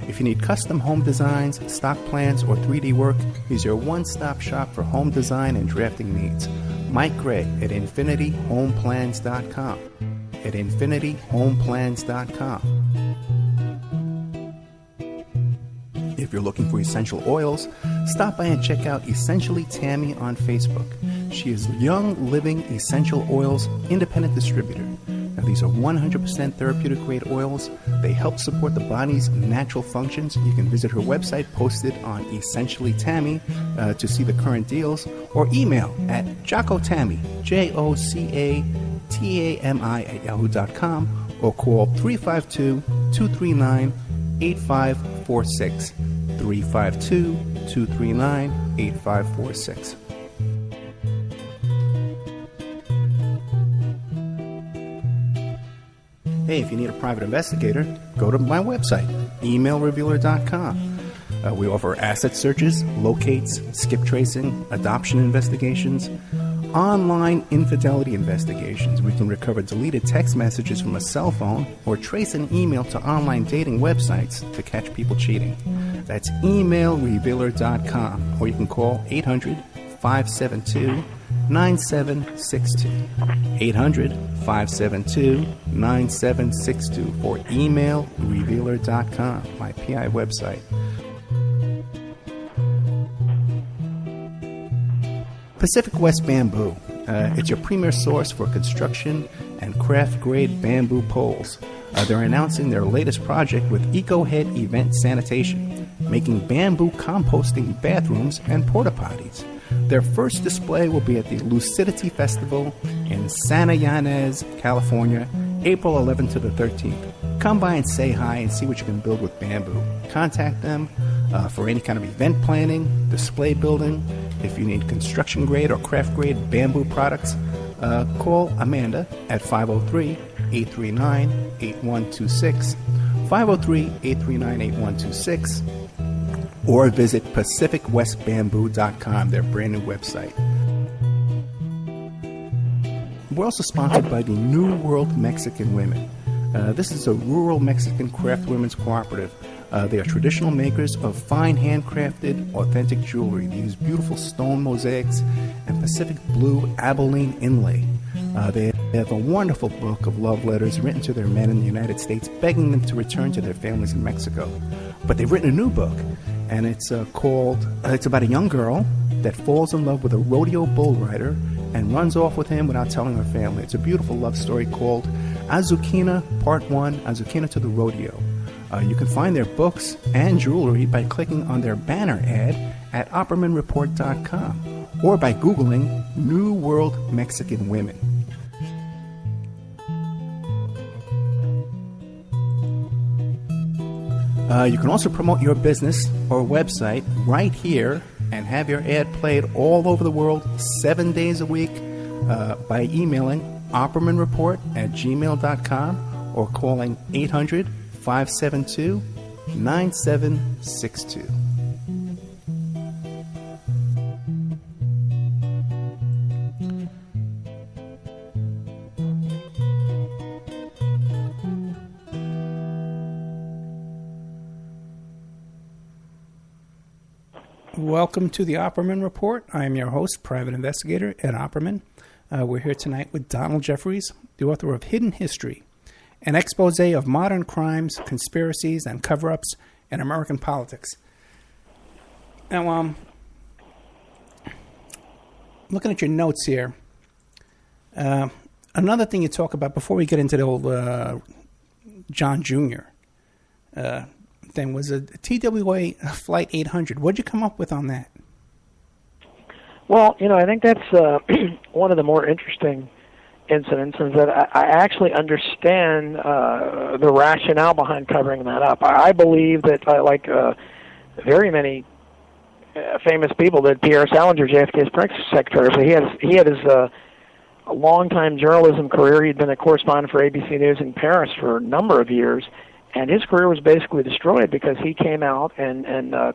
S2: If you need custom home designs, stock plans, or 3D work, he's your one-stop shop for home design and drafting needs. Mike Ray at InfinityHomePlans.com. At InfinityHomePlans.com. If you're looking for essential oils, stop by and check out Essentially Tammy on Facebook. She is Young Living Essential Oils independent distributor. Now These are 100% therapeutic grade oils. They help support the body's natural functions. You can visit her website posted on Essentially Tammy to see the current deals, or email at jocotami, JOCATAMI @yahoo.com, or call 352-239-8546. 352-239-8546. Hey, if you need a private investigator, go to my website, emailrevealer.com. We offer asset searches, locates, skip tracing, adoption investigations, online infidelity investigations. We can recover deleted text messages from a cell phone or trace an email to online dating websites to catch people cheating. That's emailrevealer.com, or you can call 800-572-9762. 800-572-9762 for emailrevealer.com, my PI website. Pacific West Bamboo. It's your premier source for construction and craft-grade bamboo poles. They're announcing their latest project with EcoHead Event Sanitation, making bamboo composting bathrooms and porta-potties. Their first display will be at the Lucidity Festival in Santa Ynez, California, April 11th to the 13th. Come by and say hi and see what you can build with bamboo. Contact them for any kind of event planning, display building. If you need construction-grade or craft-grade bamboo products, call Amanda at 503-839-8126, 503-839-8126, or visit PacificWestBamboo.com, their brand new website. We're also sponsored by the New World Mexican Women. This is a rural Mexican craft women's cooperative. They are traditional makers of fine handcrafted, authentic jewelry. They use beautiful stone mosaics and Pacific blue Abilene inlay. They have a wonderful book of love letters written to their men in the United States, begging them to return to their families in Mexico. But they've written a new book, and it's it's about a young girl that falls in love with a rodeo bull rider and runs off with him without telling her family. It's a beautiful love story called Azuquina Part 1, Azuquina to the Rodeo. You can find their books and jewelry by clicking on their banner ad at OppermanReport.com or by Googling New World Mexican Women. You can also promote your business or website right here and have your ad played all over the world 7 days a week by emailing OppermanReport@gmail.com or calling 800-572-9762. Welcome to the Opperman Report. I am your host, Private Investigator Ed Opperman. We're here tonight with Donald Jeffries, the author of Hidden History, an expose of modern crimes, conspiracies, and cover-ups in American politics. Now, looking at your notes here, another thing you talk about before we get into the old John Jr. Thing was a TWA Flight 800. What did you come up with on that?
S1: Well, I think that's one of the more interesting incidents, is that I actually understand the rationale behind covering that up. I believe that, like very many famous people, that Pierre Salinger, JFK's press secretary, so he had his a long-time journalism career. He'd been a correspondent for ABC News in Paris for a number of years, and his career was basically destroyed because he came out and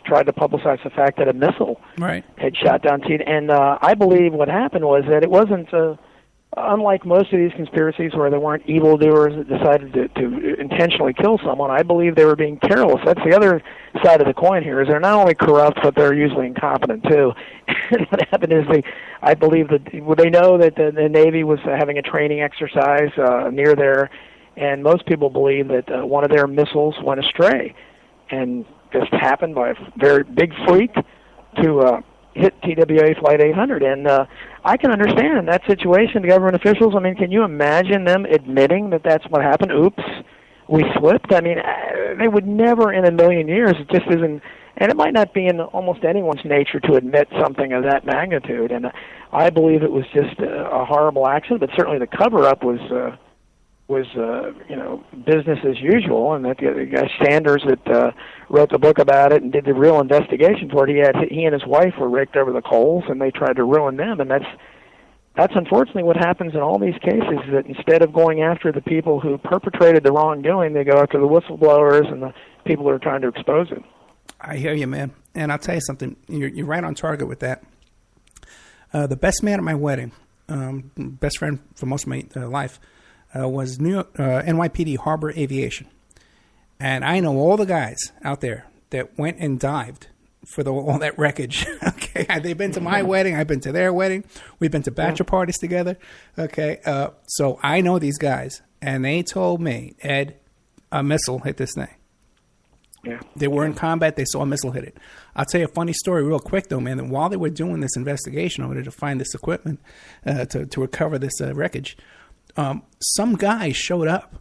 S1: tried to publicize the fact that a missile had shot down. And I believe what happened was that it wasn't, unlike most of these conspiracies where there weren't evildoers that decided to intentionally kill someone, I believe they were being careless. That's the other side of the coin here, is they're not only corrupt, but they're usually incompetent too. And what happened is I believe that they know that the Navy was having a training exercise near there, and most people believe that one of their missiles went astray and just happened by a very big freak to hit TWA Flight 800. And I can understand in that situation, the government officials, I mean, can you imagine them admitting that that's what happened? Oops, we slipped. I mean, they would never in a million years. It just isn't, and it might not be in almost anyone's nature to admit something of that magnitude. And I believe it was just a horrible accident, but certainly the cover-up was business as usual, and that the guy Sanders that wrote the book about it and did the real investigation for it, he and his wife were raked over the coals, and they tried to ruin them, and that's unfortunately what happens in all these cases, that instead of going after the people who perpetrated the wrongdoing, they go after the whistleblowers and the people who are trying to expose it.
S2: I hear you, man. And I'll tell you something. You're right on target with that. The best man at my wedding, best friend for most of my life, was New York, NYPD Harbor Aviation. And I know all the guys out there that went and dived for all that wreckage. Okay, they've been to my wedding. I've been to their wedding. We've been to bachelor parties together. Okay, so I know these guys. And they told me, Ed, a missile hit this thing.
S1: Yeah.
S2: They were in combat. They saw a missile hit it. I'll tell you a funny story real quick, though, man. That while they were doing this investigation over there to find this equipment, to recover this wreckage, some guy showed up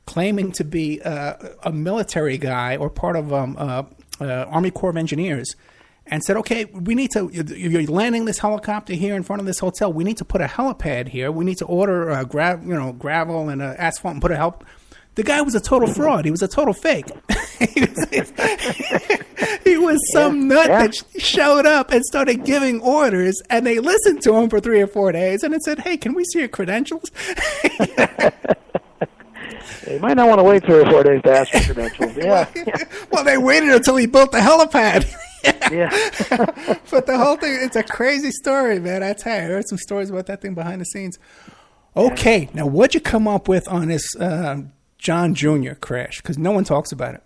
S2: claiming to be a military guy or part of Army Corps of Engineers, and said, okay, we need to, you're landing this helicopter here in front of this hotel. We need to put a helipad here. We need to order gravel and asphalt and put a help. The guy was a total fraud. He was a total fake. He was some nut that showed up and started giving orders, and they listened to him for 3 or 4 days, and it said, hey, can we see your credentials?
S1: You might not want to wait 3 or 4 days to ask for credentials. Yeah.
S2: Well, they waited until he built the helipad.
S1: Yeah.
S2: But the whole thing, it's a crazy story, man. I tell you, I heard some stories about that thing behind the scenes. Okay, now what'd you come up with on this John Jr. crash? Because no one talks about it.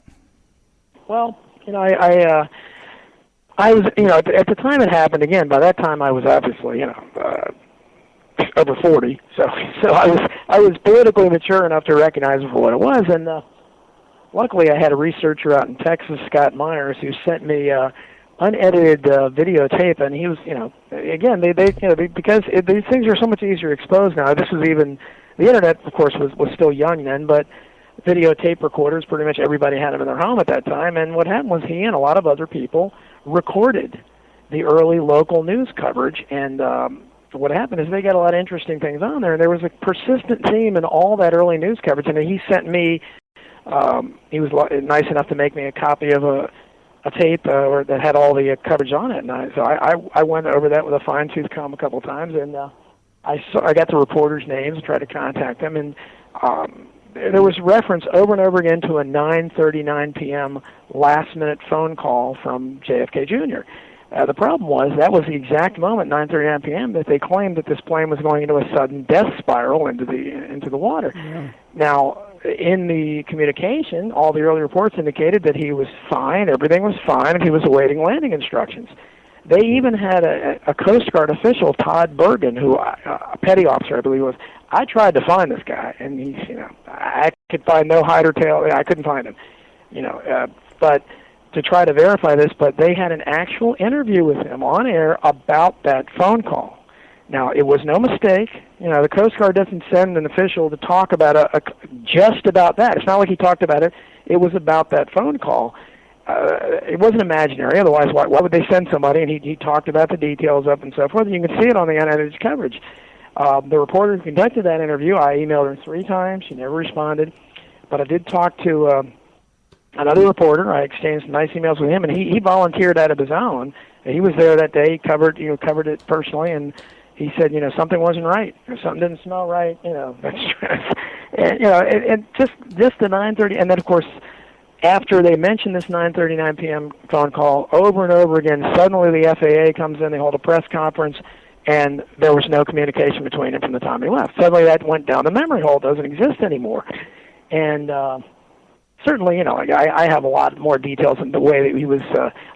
S1: Well, I was, at the time it happened, again, by that time I was obviously, over 40, so I was politically mature enough to recognize it for what it was, and luckily I had a researcher out in Texas, Scott Myers, who sent me unedited videotape, and he was, again, because these things are so much easier to expose now. This was even, the internet, of course, was still young then, but videotape recorders, pretty much everybody had them in their home at that time, and what happened was he and a lot of other people recorded the early local news coverage, and what happened is they got a lot of interesting things on there, and there was a persistent theme in all that early news coverage, and he sent me, he was nice enough to make me a copy of a tape that had all the coverage on it, and I went over that with a fine-tooth comb a couple of times, and I got the reporters' names and tried to contact them, and there was reference over and over again to a 9:39 p.m. last-minute phone call from JFK Jr. The problem was that was the exact moment, 9:39 p.m., that they claimed that this plane was going into a sudden death spiral into the water. Yeah. Now, in the communication, all the early reports indicated that he was fine, everything was fine, and he was awaiting landing instructions. They even had a Coast Guard official, Todd Bergen, who a petty officer, I believe it was. I tried to find this guy, and he's, I could find no hide or tail. I couldn't find him, but to try to verify this. But they had an actual interview with him on air about that phone call. Now, it was no mistake. The Coast Guard doesn't send an official to talk about just about that. It's not like he talked about it. It was about that phone call. It wasn't imaginary. Otherwise, why would they send somebody? And he talked about the details of and so forth. And you can see it on the unedited coverage. The reporter who conducted that interview, I emailed her 3 times. She never responded. But I did talk to another reporter. I exchanged nice emails with him, and he volunteered out of his own. He was there that day. He covered it personally, and he said, something wasn't right, or something didn't smell right. And just the 9:30, and then of course, after they mentioned this 9:39 p.m. phone call over and over again, suddenly the FAA comes in. They hold a press conference. And there was no communication between him from the time he left. Suddenly that went down the memory hole. It doesn't exist anymore. And certainly, I have a lot more details in the way that he was.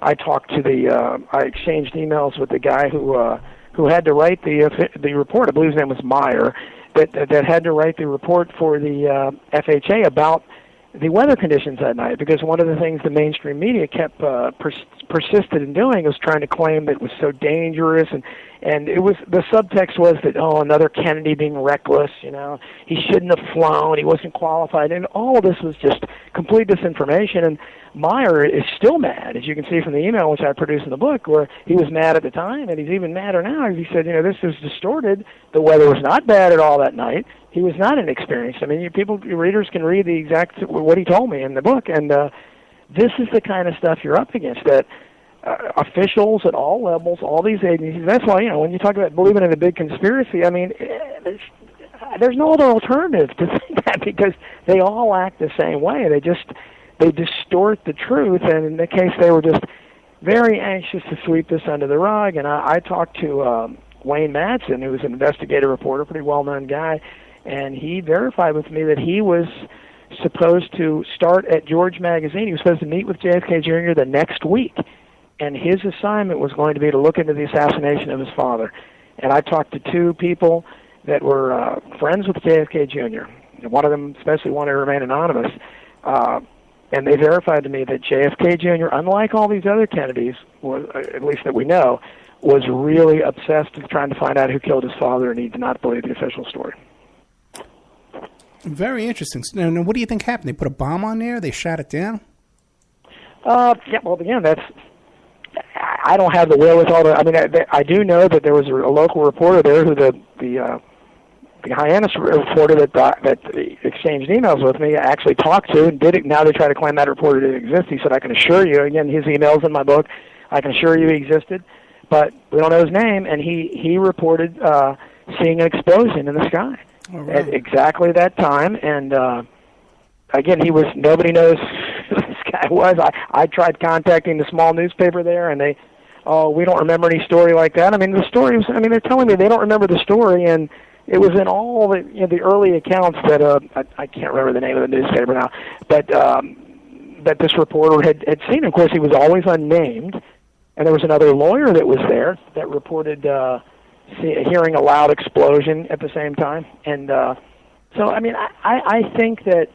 S1: I talked to I exchanged emails with the guy who had to write the report. I believe his name was Meyer. That had to write the report for the FHA about the weather conditions that night, because one of the things the mainstream media kept persisted in doing was trying to claim that it was so dangerous, and it was, the subtext was that, another Kennedy being reckless, he shouldn't have flown, he wasn't qualified, and all of this was just complete disinformation. And Meyer is still mad, as you can see from the email which I produced in the book, where he was mad at the time, and he's even madder now. He said, this is distorted. The weather was not bad at all that night. He was not inexperienced. I mean, readers can read the exact what he told me in the book, and this is the kind of stuff you're up against, that officials at all levels, all these agencies. That's why, when you talk about believing in a big conspiracy, I mean, there's no other alternative to think that, because they all act the same way. They distort the truth, and in the case, they were just very anxious to sweep this under the rug. And I talked to Wayne Madsen, who was an investigative reporter, pretty well-known guy, and he verified with me that he was supposed to start at George Magazine. He was supposed to meet with JFK Jr. the next week, and his assignment was going to be to look into the assassination of his father. And I talked to two people that were friends with JFK Jr. One of them especially wanted to remain anonymous, and they verified to me that JFK Jr., unlike all these other Kennedys, was, at least that we know, was really obsessed with trying to find out who killed his father, and he did not believe the official story.
S2: Very interesting. Now, what do you think happened? They put a bomb on there? They shot it down?
S1: Yeah, well, again, I don't have the wherewithal to, I mean, I do know that there was a local reporter there who the Hyannis reporter that exchanged emails with me actually talked to, and did it. Now they try to claim that reporter didn't exist. He said, I can assure you, again, his email's in my book, I can assure you he existed, but we don't know his name, and he reported seeing an explosion in the sky. Right. At exactly that time, and again, nobody knows who this guy was. I tried contacting the small newspaper there, and we don't remember any story like that. I mean, the story was, they're telling me they don't remember the story, and it was in all the early accounts that I can't remember the name of the newspaper now, but that this reporter had seen. Of course, he was always unnamed, and there was another lawyer that was there that reported hearing a loud explosion at the same time. And so, I think that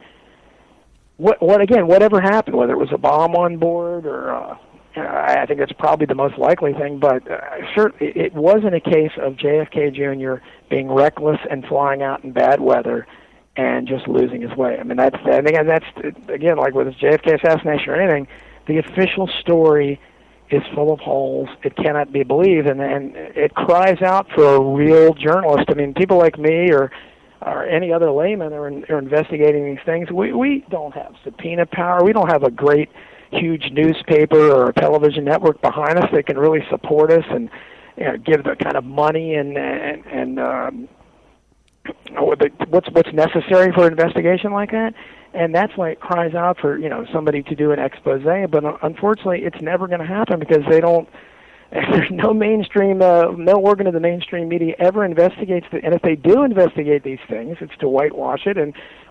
S1: whatever happened, whether it was a bomb on board or I think that's probably the most likely thing, but certainly it wasn't a case of JFK Jr. being reckless and flying out in bad weather and just losing his way. That's again, like with this JFK assassination or anything, the official story is full of holes. It cannot be believed, and it cries out for a real journalist. People like me or any other layman are investigating these things. We don't have subpoena power. We don't have a great, huge newspaper or a television network behind us that can really support us and give the kind of money and what's necessary for an investigation like that. And that's why it cries out for somebody to do an expose. But unfortunately, it's never going to happen because they don't. There's no mainstream, no organ of the mainstream media ever investigates it. And if they do investigate these things, it's to whitewash it,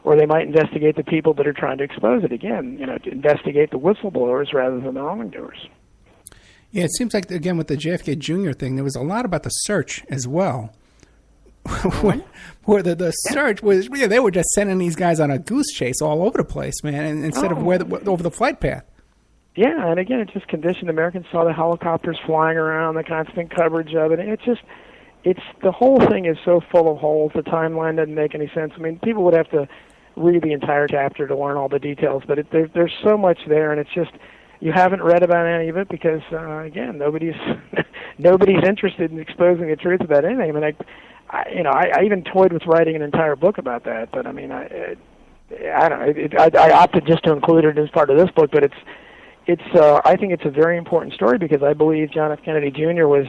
S1: or they might investigate the people that are trying to expose it. Again, to investigate the whistleblowers rather than the wrongdoers.
S2: Yeah, it seems like again with the JFK Jr. thing, there was a lot about the search as well. where the search was, they were just sending these guys on a goose chase all over the place, man, and instead of over the flight path.
S1: Yeah, and again, it just conditioned Americans, saw the helicopters flying around, the constant coverage of it. It's the whole thing is so full of holes. The timeline doesn't make any sense. People would have to read the entire chapter to learn all the details, but there's so much there, and it's just, you haven't read about any of it because, again, nobody's interested in exposing the truth about anything. I even toyed with writing an entire book about that, but I don't know. I opted just to include it as part of this book, but I think it's a very important story because I believe John F. Kennedy Jr. was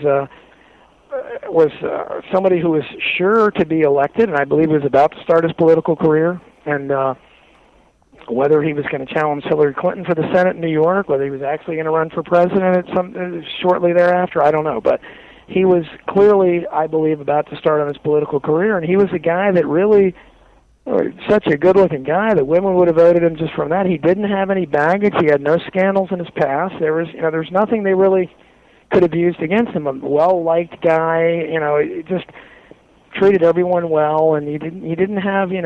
S1: somebody who was sure to be elected, and I believe was about to start his political career, and whether he was going to challenge Hillary Clinton for the Senate in New York, whether he was actually going to run for president shortly thereafter, I don't know, but he was clearly, I believe, about to start on his political career, and he was a guy that really, such a good-looking guy that women would have voted him just from that. He didn't have any baggage. He had no scandals in his past. There's nothing they really could have used against him. A well-liked guy, he just treated everyone well, and he didn't have, any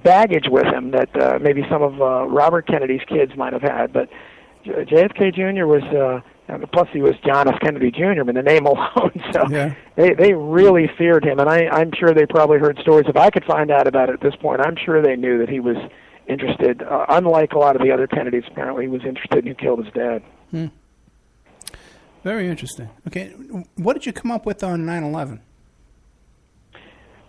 S1: baggage with him that maybe some of Robert Kennedy's kids might have had. But JFK Jr. was, plus he was John F. Kennedy Jr., I mean, the name alone. So
S2: Yeah.
S1: they really feared him, and I'm sure they probably heard stories. If I could find out about it at this point, I'm sure they knew that he was interested. Unlike a lot of the other Kennedys, apparently he was interested in who killed his dad.
S2: Very interesting. Okay, what did you come up with on 9/11?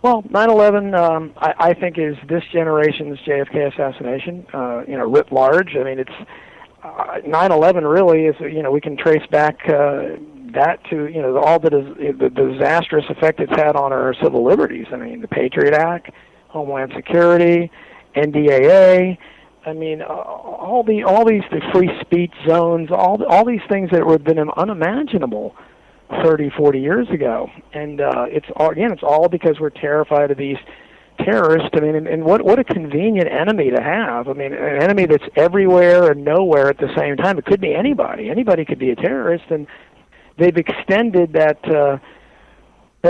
S1: Well, 9/11, I think, is this generation's JFK assassination, writ large. I mean, it's 9/11 really is, we can trace back that to, all the disastrous effect it's had on our civil liberties. I mean, the Patriot Act, Homeland Security, NDAA. I mean, all these the free speech zones, all these things that would have been unimaginable 30, 40 years ago. And it's all because we're terrified of these terrorists. I mean, and what a convenient enemy to have. I mean, an enemy that's everywhere and nowhere at the same time. It could be anybody. Anybody could be a terrorist, and they've extended that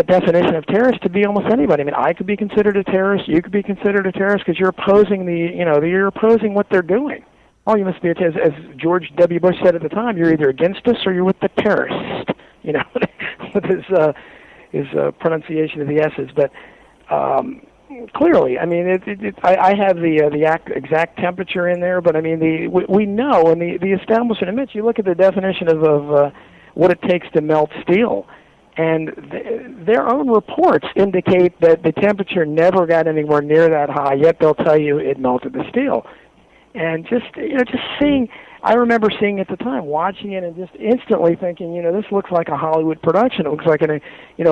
S1: definition of terrorist to be almost anybody. I mean, I could be considered a terrorist. You could be considered a terrorist because you're opposing you're opposing what they're doing. Oh, you must be a terrorist. As George W. Bush said at the time, you're either against us or you're with the terrorists. With his pronunciation of the S's. But clearly, I mean, I have the exact temperature in there, but I mean, we know, and the establishment admits. You look at the definition of what it takes to melt steel. And their own reports indicate that the temperature never got anywhere near that high, yet they'll tell you it melted the steel. And just seeing, I remember seeing at the time, watching it and just instantly thinking, this looks like a Hollywood production. It looks like a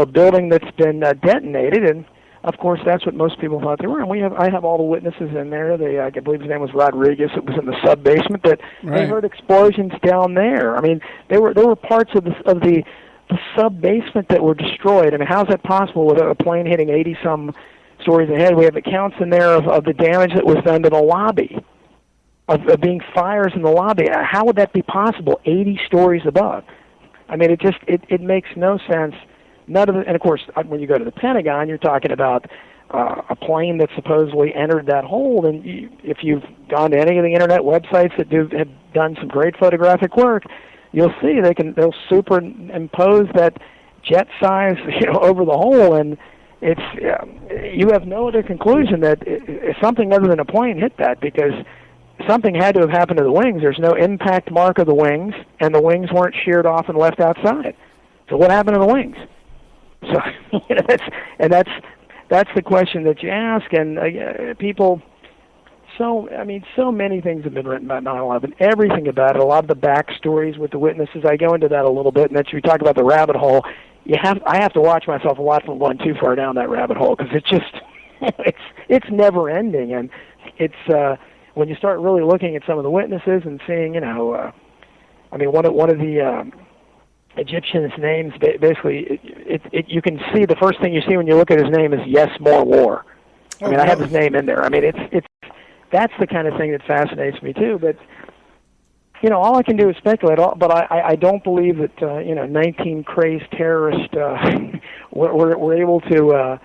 S1: building that's been detonated. And of course, that's what most people thought they were. And I have all the witnesses in there. I believe his name was Rodriguez. It was in the sub basement that they heard explosions down there. I mean, there were parts of the sub-basement that were destroyed. I mean, how's that possible with a plane hitting 80-some stories ahead? We have accounts in there of the damage that was done to the lobby, of being fires in the lobby. How would that be possible 80 stories above? I mean, it makes no sense. And of course, when you go to the Pentagon, you're talking about a plane that supposedly entered that hole. And if you've gone to any of the internet websites that have done some great photographic work, you'll see they'll superimpose that jet size, over the hole, and you have no other conclusion that something other than a plane hit that, because something had to have happened to the wings. There's no impact mark of the wings, and the wings weren't sheared off and left outside. So what happened to the wings? So that's the question that you ask, and people. So many things have been written about 9/11. Everything about it. A lot of the backstories with the witnesses. I go into that a little bit, and then we talk about the rabbit hole. I have to watch myself a lot from going too far down that rabbit hole, because it's just it's never ending, and it's when you start really looking at some of the witnesses and seeing, one of the Egyptians' names, basically, you can see the first thing you see when you look at his name is "Yes, More War." I mean, I have his name in there. I mean, it's that's the kind of thing that fascinates me too. But all I can do is speculate. But I don't believe that 19 crazed terrorists were able to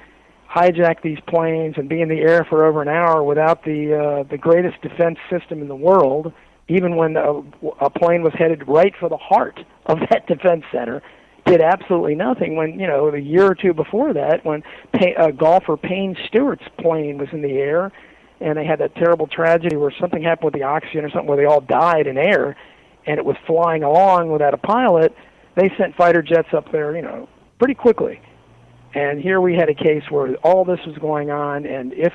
S1: hijack these planes and be in the air for over an hour without the greatest defense system in the world. Even when a plane was headed right for the heart of that defense center, did absolutely nothing. When a year or two before that, when golfer Payne Stewart's plane was in the air, and they had that terrible tragedy where something happened with the oxygen or something where they all died in air, and it was flying along without a pilot, they sent fighter jets up there, pretty quickly. And here we had a case where all this was going on, and if,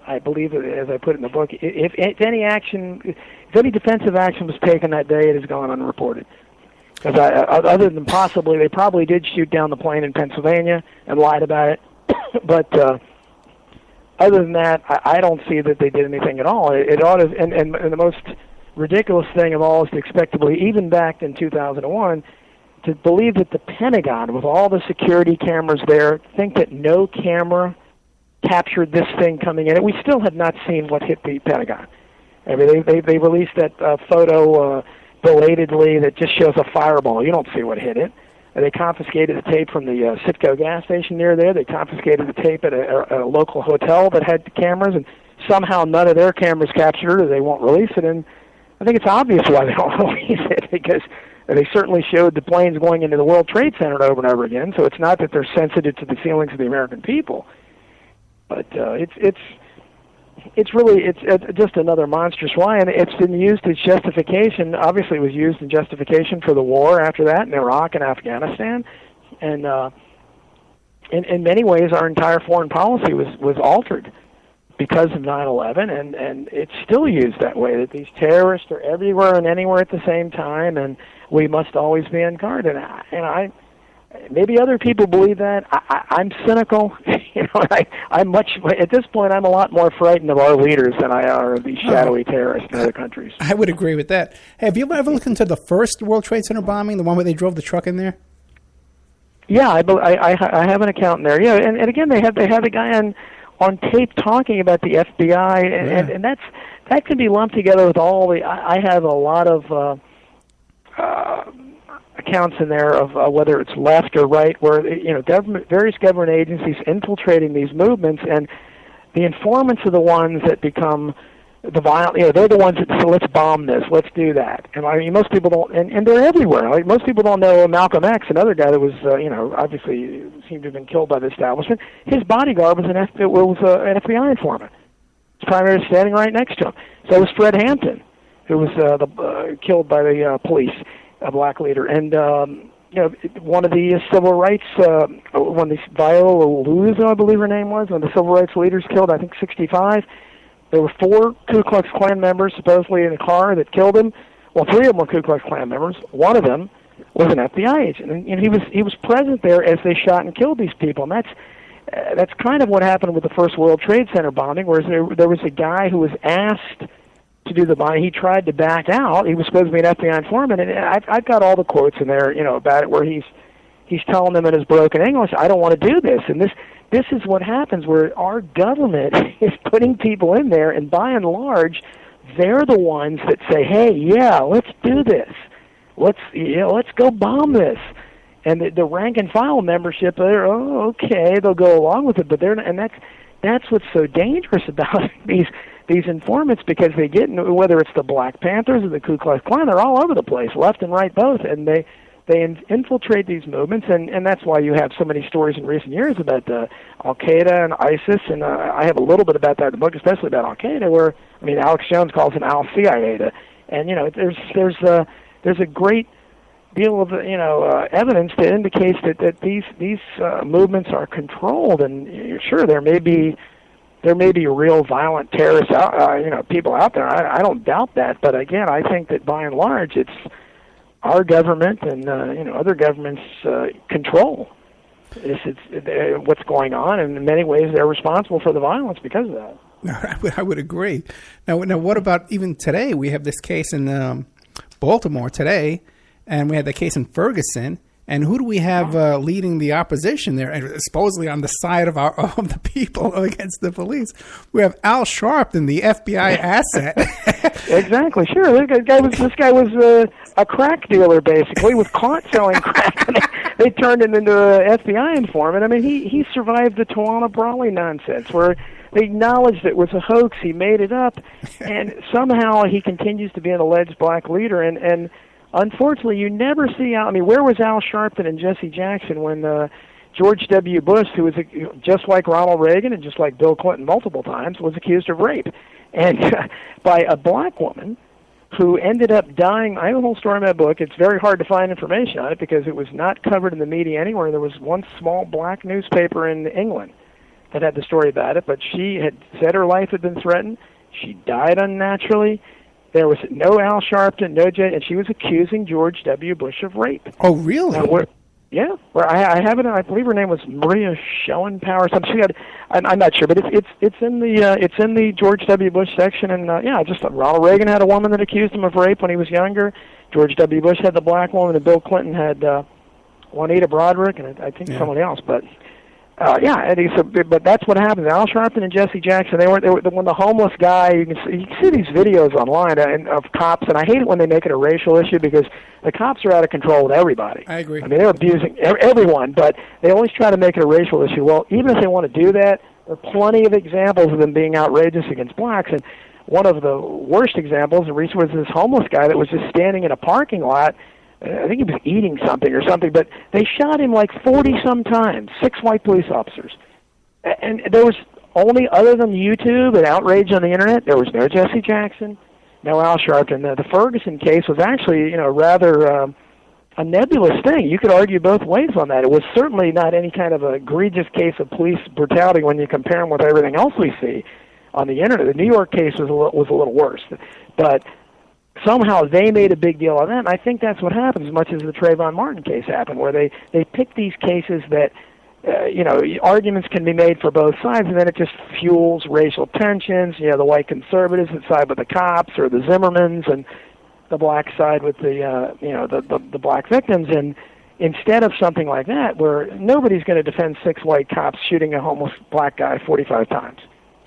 S1: I believe, as I put in the book, if any defensive action was taken that day, it has gone unreported. Because other than possibly, they probably did shoot down the plane in Pennsylvania and lied about it. But other than that, I don't see that they did anything at all. It ought to, and the most ridiculous thing of all is to expect to believe, even back in 2001, to believe that the Pentagon, with all the security cameras there, think that no camera captured this thing coming in. And we still have not seen what hit the Pentagon. I mean, they released that photo belatedly that just shows a fireball. You don't see what hit it. They confiscated the tape from the Citgo gas station near there. They confiscated the tape at a local hotel that had cameras, and somehow none of their cameras captured it, or they won't release it. And I think it's obvious why they don't release it, because they certainly showed the planes going into the World Trade Center over and over again. So it's not that they're sensitive to the feelings of the American people, but it's just another monstrous lie, and it's been used as justification. Obviously, it was used in justification for the war after that in Iraq and Afghanistan, and in many ways, our entire foreign policy was altered because of 9/11, and it's still used that way, that these terrorists are everywhere and anywhere at the same time, and we must always be on guard. And I maybe other people believe that. I'm cynical. I'm much, at this point, I'm a lot more frightened of our leaders than I are of these shadowy terrorists in other countries.
S2: I would agree with that. Hey, have you ever looked into the first World Trade Center bombing, the one where they drove the truck in there?
S1: Yeah, I have an account in there. Yeah, and again, they had the guy on tape talking about the FBI, and that can be lumped together with all the. I have a lot of accounts in there of whether it's left or right, where various government agencies infiltrating these movements, and the informants are the ones that become the violent. They're the ones that say, "Let's bomb this, let's do that." And I mean, most people don't, and they're everywhere. Like most people don't know Malcolm X, another guy that was, obviously seemed to have been killed by the establishment. His bodyguard was an FBI informant. His primary standing right next to him. So was Fred Hampton, who was killed by the police, a black leader, and one of the civil rights, when the Viola Luz, I believe her name was, when the civil rights leaders killed, I think 65. There were 4 Ku Klux Klan members supposedly in a car that killed him. Well, 3 of them were Ku Klux Klan members. One of them was an FBI agent, and he was present there as they shot and killed these people. And that's kind of what happened with the first World Trade Center bombing, whereas there was a guy who was asked to do the bombing. He tried to back out. He was supposed to be an FBI informant, and I've got all the quotes in there, about it, where he's telling them in his broken English, "I don't want to do this," and this is what happens, where our government is putting people in there, and by and large, they're the ones that say, "Hey, yeah, let's do this. Let's go bomb this." And the rank and file membership, they're okay, they'll go along with it, but that's what's so dangerous about these informants, because they get, whether it's the Black Panthers or the Ku Klux Klan, they're all over the place, left and right both, and they infiltrate these movements, and that's why you have so many stories in recent years about Al-Qaeda and ISIS, and I have a little bit about that in the book, especially about Al-Qaeda, where, Alex Jones calls them Al-CIA, and, there's a great deal of, evidence that indicates that these movements are controlled, and sure, there may be real violent terrorists people out there. I don't doubt that, but again, I think that by and large, it's our government and other governments control what's going on, and in many ways they're responsible for the violence because of that.
S2: I would agree. Now, what about even today? We have this case in Baltimore today, and we had the case in Ferguson. And who do we have leading the opposition there, and supposedly on the side of the people against the police? We have Al Sharpton, the FBI asset.
S1: Exactly, sure. This guy was a crack dealer, basically, was caught selling crack, and they turned him into an FBI informant. He survived the Tawana Brawley nonsense, where they acknowledged it was a hoax. He made it up, and somehow he continues to be an alleged black leader, and unfortunately, you never see where was Al Sharpton and Jesse Jackson when George W. Bush, who was just like Ronald Reagan and just like Bill Clinton multiple times, was accused of rape, and by a black woman who ended up dying. I have a whole story in my book. It's very hard to find information on it because it was not covered in the media anywhere. There was one small black newspaper in England that had the story about it, but she had said her life had been threatened. She died unnaturally. There was no Al Sharpton, no Jay, and she was accusing George W. Bush of rape.
S2: Oh, really?
S1: Where I have it. I believe her name was Maria Schoenpower or something. She had, I'm not sure, but it's in the George W. Bush section, and just Ronald Reagan had a woman that accused him of rape when he was younger. George W. Bush had the black woman, and Bill Clinton had Juanita Broderick, and I think someone else. But Yeah, but that's what happened. Al Sharpton and Jesse Jackson, they were when the homeless guy. You can see these videos online of cops, and I hate it when they make it a racial issue because the cops are out of control with everybody.
S2: I agree.
S1: I mean, they're abusing everyone, but they always try to make it a racial issue. Well, even if they want to do that, there are plenty of examples of them being outrageous against blacks, and one of the worst examples in recent was this homeless guy that was just standing in a parking lot. I think he was eating something or something, but they shot him like 40-some times, 6 white police officers. And there was only, other than YouTube and outrage on the Internet, there was no Jesse Jackson, no Al Sharpton. The Ferguson case was actually, rather a nebulous thing. You could argue both ways on that. It was certainly not any kind of egregious case of police brutality when you compare them with everything else we see on the Internet. The New York case was a little worse. But somehow they made a big deal of that, and I think that's what happens as much as the Trayvon Martin case happened, where they pick these cases that, arguments can be made for both sides, and then it just fuels racial tensions. The white conservatives that side with the cops, or the Zimmermans, and the black side with the black victims. And instead of something like that, where nobody's going to defend 6 white cops shooting a homeless black guy 45 times.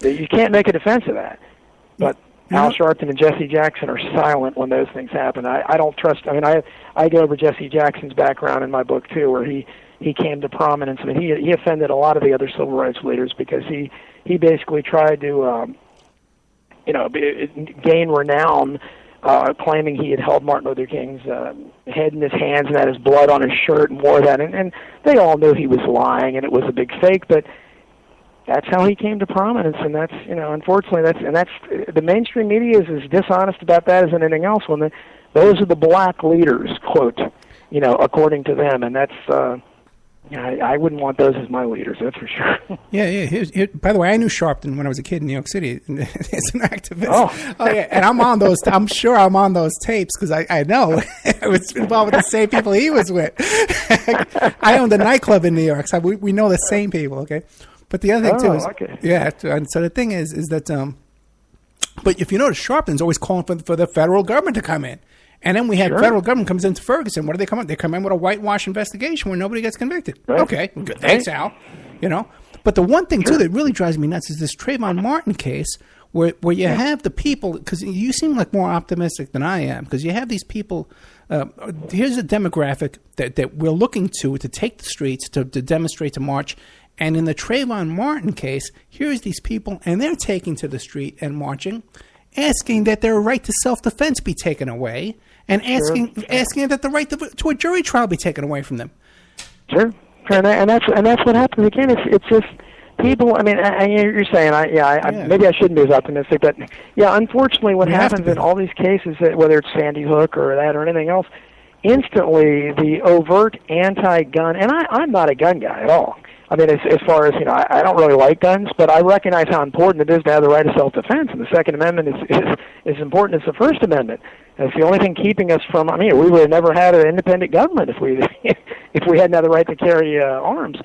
S1: You can't make a defense of that. But Al Sharpton and Jesse Jackson are silent when those things happen. I don't trust. I mean, I go over Jesse Jackson's background in my book too, where he came to prominence. I mean, he offended a lot of the other civil rights leaders because he basically tried to gain renown, claiming he had held Martin Luther King's head in his hands and had his blood on his shirt and wore that, and they all knew he was lying and it was a big fake, but that's how he came to prominence, and that's, unfortunately, that's the mainstream media is as dishonest about that as anything else. When those are the black leaders, quote, according to them, and that's, I wouldn't want those as my leaders, that's for sure.
S2: Yeah. By the way, I knew Sharpton when I was a kid in New York City as an activist. Oh yeah, and I'm on those. I'm sure I'm on those tapes because I know I was involved with the same people he was with. I owned a nightclub in New York, so we know the same people. Okay. But the other thing too is, and so the thing is that, but if you notice, Sharpton's always calling for the federal government to come in, and then we had federal government comes into Ferguson. What do they come in? They come in with a whitewash investigation where nobody gets convicted. Right. Okay, good. Thanks, Al. But the one thing too that really drives me nuts is this Trayvon Martin case, where you have the people, because you seem like more optimistic than I am, because you have these people. Here's a demographic that we're looking to take the streets to demonstrate, to march. And in the Trayvon Martin case, here's these people, and they're taking to the street and marching, asking that their right to self-defense be taken away, and asking that the right to a jury trial be taken away from them.
S1: Sure, and that's what happens again. It's just people. I mean, you're saying, maybe I shouldn't be as optimistic, but unfortunately, what happens in all these cases, whether it's Sandy Hook or that or anything else, instantly the overt anti-gun, and I'm not a gun guy at all. I mean, as far as, I don't really like guns, but I recognize how important it is to have the right of self-defense, and the Second Amendment is important as the First Amendment. It's the only thing keeping us from, we would have never had an independent government if we hadn't had the right to carry arms.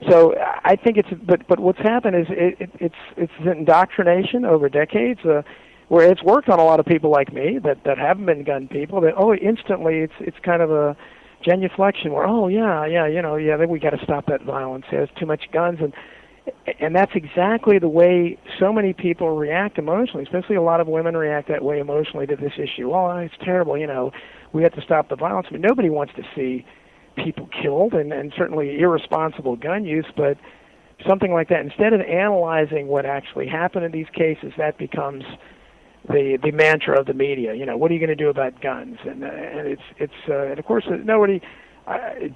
S1: So I think but what's happened is it's indoctrination over decades, where it's worked on a lot of people like me that haven't been gun people, that, instantly it's kind of a genuflection where, then we got to stop that violence. There's too much guns, and that's exactly the way so many people react emotionally, especially a lot of women react that way emotionally to this issue. Oh, it's terrible, we have to stop the violence. Nobody wants to see people killed and certainly irresponsible gun use, but something like that, instead of analyzing what actually happened in these cases, that becomes the mantra of the media. What are you going to do about guns? And and of course nobody.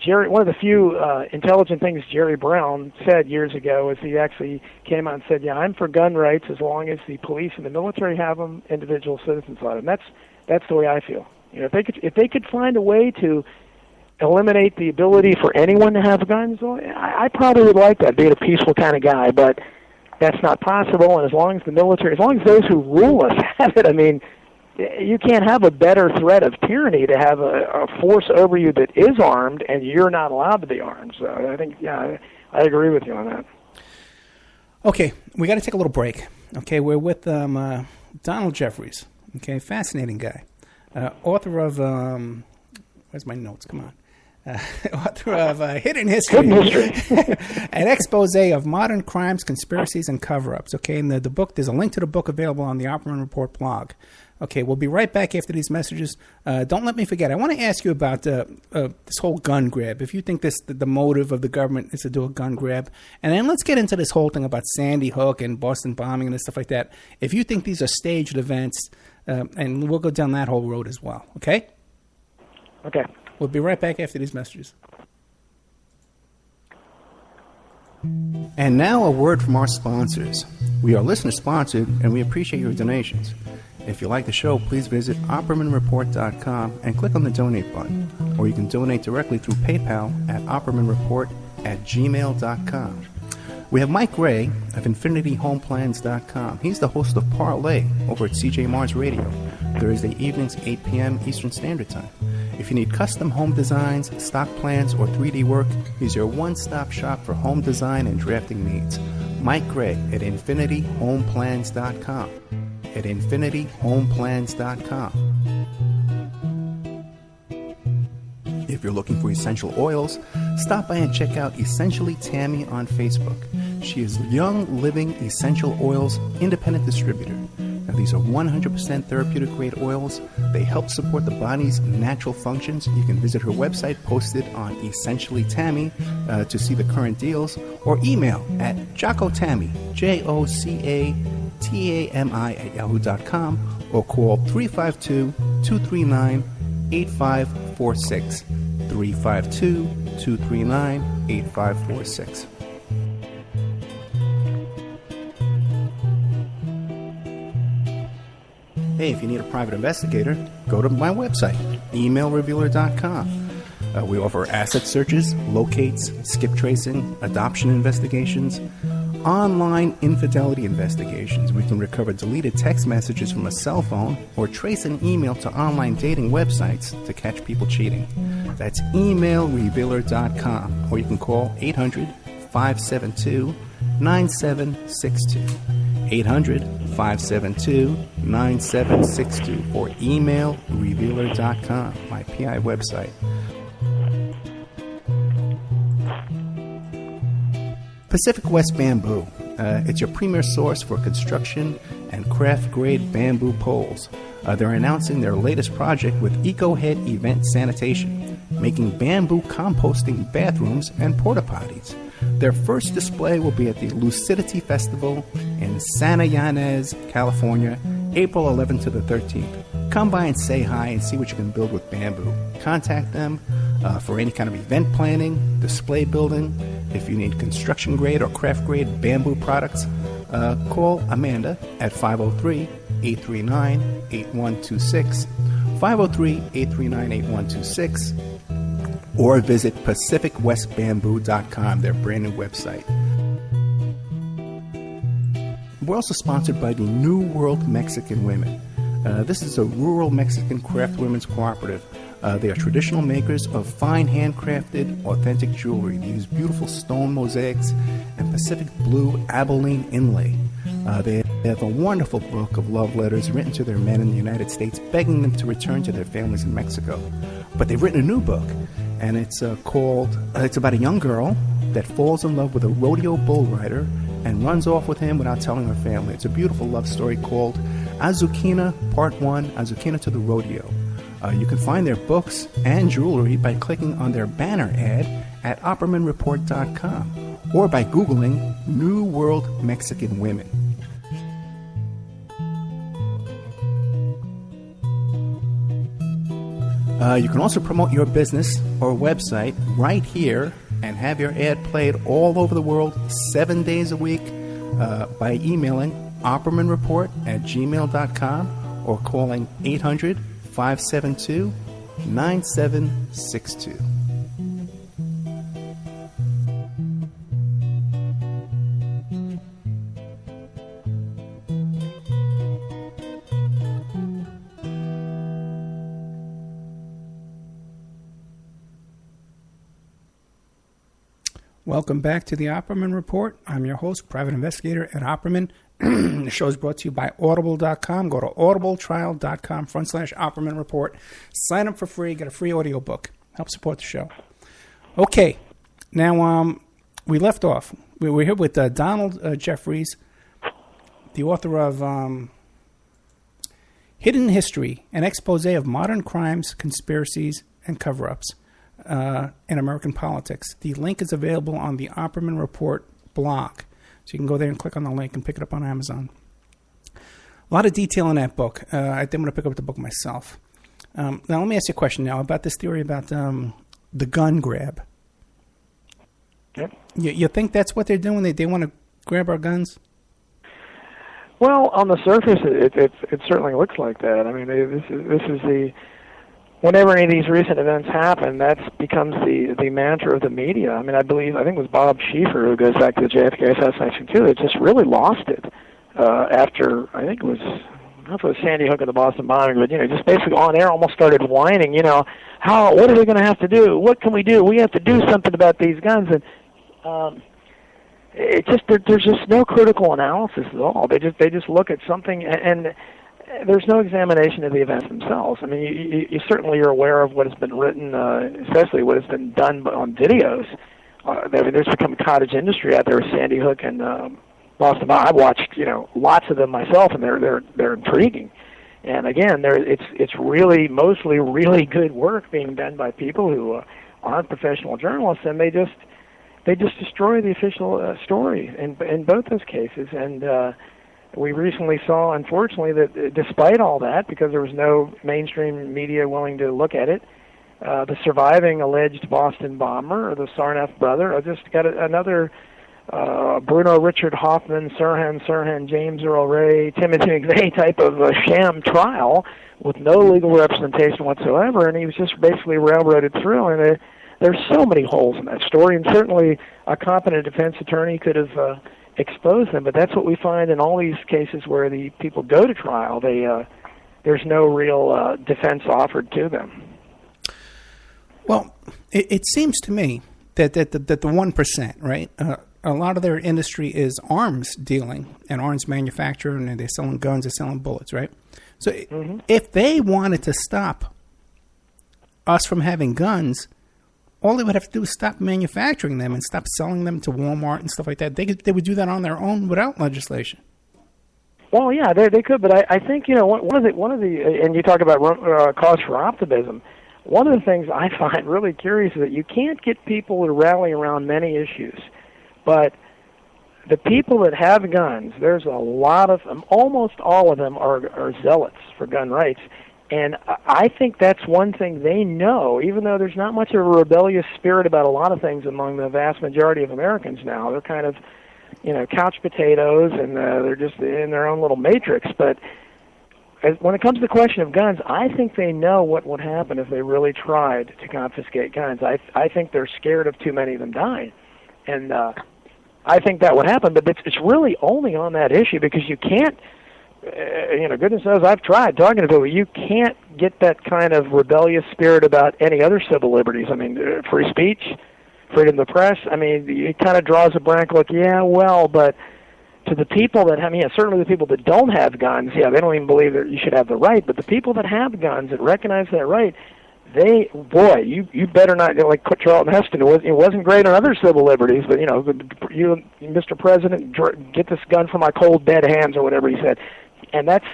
S1: Jerry, one of the few intelligent things Jerry Brown said years ago is he actually came out and said, I'm for gun rights as long as the police and the military have them, individual citizens have them. That's the way I feel. If they could find a way to eliminate the ability for anyone to have guns, I probably would like that, being a peaceful kind of guy, but that's not possible, and as long as those who rule us have it, you can't have a better threat of tyranny to have a force over you that is armed, and you're not allowed to be armed. So I think, I agree with you on that.
S2: Okay, we got to take a little break. Okay, we're with Donald Jeffries. Okay, fascinating guy. Author of, where's my notes? Come on. author of Hidden History, an expose of modern crimes, conspiracies, and cover-ups. Okay, and the book, there's a link to the book available on the Opperman Report blog. Okay, we'll be right back after these messages. Don't let me forget, I want to ask you about this whole gun grab. If you think the motive of the government is to do a gun grab, and then let's get into this whole thing about Sandy Hook and Boston bombing and stuff like that. If you think these are staged events, and we'll go down that whole road as well, okay?
S1: Okay.
S2: We'll be right back after these messages. And now a word from our sponsors. We are listener-sponsored, and we appreciate your donations. If you like the show, please visit OppermanReport.com and click on the donate button, or you can donate directly through PayPal at OppermanReport@gmail.com. We have Mike Ray of InfinityHomeplans.com. He's the host of Parlay over at CJ Mars Radio, Thursday evenings, 8 p.m. Eastern Standard Time. If you need custom home designs, stock plans, or 3D work, he's your one-stop shop for home design and drafting needs. Mike Ray at InfinityHomeplans.com. At InfinityHomeplans.com. If you're looking for essential oils, stop by and check out Essentially Tammy on Facebook. She is Young Living Essential Oils Independent Distributor. Now, these are 100% therapeutic grade oils. They help support the body's natural functions. You can visit her website posted on Essentially Tammy to see the current deals, or email at JockoTammy, JOCATAMI @yahoo.com, or call 352-239-8546. 352-239-8546. Hey, if you need a private investigator, go to my website, emailrevealer.com. We offer asset searches, locates, skip tracing, adoption investigations, online infidelity investigations. We can recover deleted text messages from a cell phone or trace an email to online dating websites to catch people cheating. That's emailrevealer.com, or you can call 800-572-9762. 800-572-9762, or emailrevealer.com, my PI website. Pacific West Bamboo. It's your premier source for construction and craft-grade bamboo poles. They're announcing their latest project with EcoHead Event Sanitation, making bamboo composting bathrooms and porta-potties. Their first display will be at the Lucidity Festival in Santa Ynez, California, April 11th to the 13th. Come by and say hi and see what you can build with bamboo. Contact them for any kind of event planning, display building. If you need construction grade or craft grade bamboo products, call Amanda at 503-839-8126, 503-839-8126, or visit PacificWestBamboo.com, their brand new website. We're also sponsored by the New World Mexican Women. This is a rural Mexican craft women's cooperative. They are traditional makers of fine handcrafted, authentic jewelry. They use beautiful stone mosaics and Pacific blue Abilene inlay. They have a wonderful book of love letters written to their men in the United States, begging them to return to their families in Mexico. But they've written a new book, and it's it's about a young girl that falls in love with a rodeo bull rider and runs off with him without telling her family. It's a beautiful love story called Azuquina Part 1, Azuquina to the Rodeo. You can find their books and jewelry by clicking on their banner ad at OppermanReport.com or by Googling New World Mexican Women. You can also promote your business or website right here and have your ad played all over the world 7 days a week by emailing OppermanReport@gmail.com or calling 800-572-9762. Welcome back to the Opperman Report. I'm your host, private investigator at Opperman. The show is brought to you by Audible.com. Go to audibletrial.com/Opperman Report. Sign up for free. Get a free audiobook. Help support the show. Okay, now we left off. We're here with Donald Jeffries, the author of Hidden History, an expose of modern crimes, conspiracies, and cover-ups in American politics. The link is available on the Opperman Report blog. So you can go there and click on the link and pick it up on Amazon. A lot of detail in that book. I didn't want to pick up the book myself. Now, let me ask you a question now about this theory about the gun grab.
S1: Yep.
S2: You think that's what they're doing? They want to grab our guns?
S1: Well, on the surface, it certainly looks like that. I mean, this is the whenever any of these recent events happen, that becomes the mantra of the media. I mean, I think it was Bob Schieffer, who goes back to the JFK assassination too, that just really lost it after, I think it was, I don't know if it was Sandy Hook or the Boston bombing, but just basically on air almost started whining. What are they going to have to do? What can we do? We have to do something about these guns. And there's just no critical analysis at all. They just look at something and there's no examination of the events themselves. I mean, you certainly are aware of what has been written, especially what has been done on videos. There's become a cottage industry out there with Sandy Hook and Boston. I've watched lots of them myself, and they're intriguing. And again, it's really mostly really good work being done by people who aren't professional journalists, and they just destroy the official story in both those cases. And we recently saw, unfortunately, that despite all that, because there was no mainstream media willing to look at it, the surviving alleged Boston bomber, or the Sarnoff brother, just got another Bruno Richard Hoffman, Sirhan, James Earl Ray, Timothy McVeigh type of sham trial with no legal representation whatsoever, and he was just basically railroaded through. And there's so many holes in that story, and certainly a competent defense attorney could have exposed them, but that's what we find in all these cases where the people go to trial. There's no real defense offered to them.
S2: Well, it seems to me that the 1%, right? A lot of their industry is arms dealing and arms manufacturing, and they're selling guns, they're selling bullets, right? So if they wanted to stop us from having guns, all they would have to do is stop manufacturing them and stop selling them to Walmart and stuff like that. They would do that on their own without legislation. Well,
S1: yeah, they could, but I think one of the and you talk about cause for optimism. One of the things I find really curious is that you can't get people to rally around many issues, but the people that have guns, there's a lot of them. Almost all of them are zealots for gun rights. And I think that's one thing they know, even though there's not much of a rebellious spirit about a lot of things among the vast majority of Americans now. They're kind of, couch potatoes, and they're just in their own little matrix. But when it comes to the question of guns, I think they know what would happen if they really tried to confiscate guns. I think they're scared of too many of them dying. And I think that would happen, but it's really only on that issue, because you can't, goodness knows I've tried talking to people. You can't get that kind of rebellious spirit about any other civil liberties. I mean, free speech, freedom of the press. I mean, it kind of draws a blank look. Yeah, well, but to the people that have, certainly the people that don't have guns, they don't even believe that you should have the right. But the people that have guns that recognize that right, you better not, like Charlton Heston. It wasn't great on other civil liberties, but you, Mr. President, get this gun from my cold dead hands, or whatever he said. And that's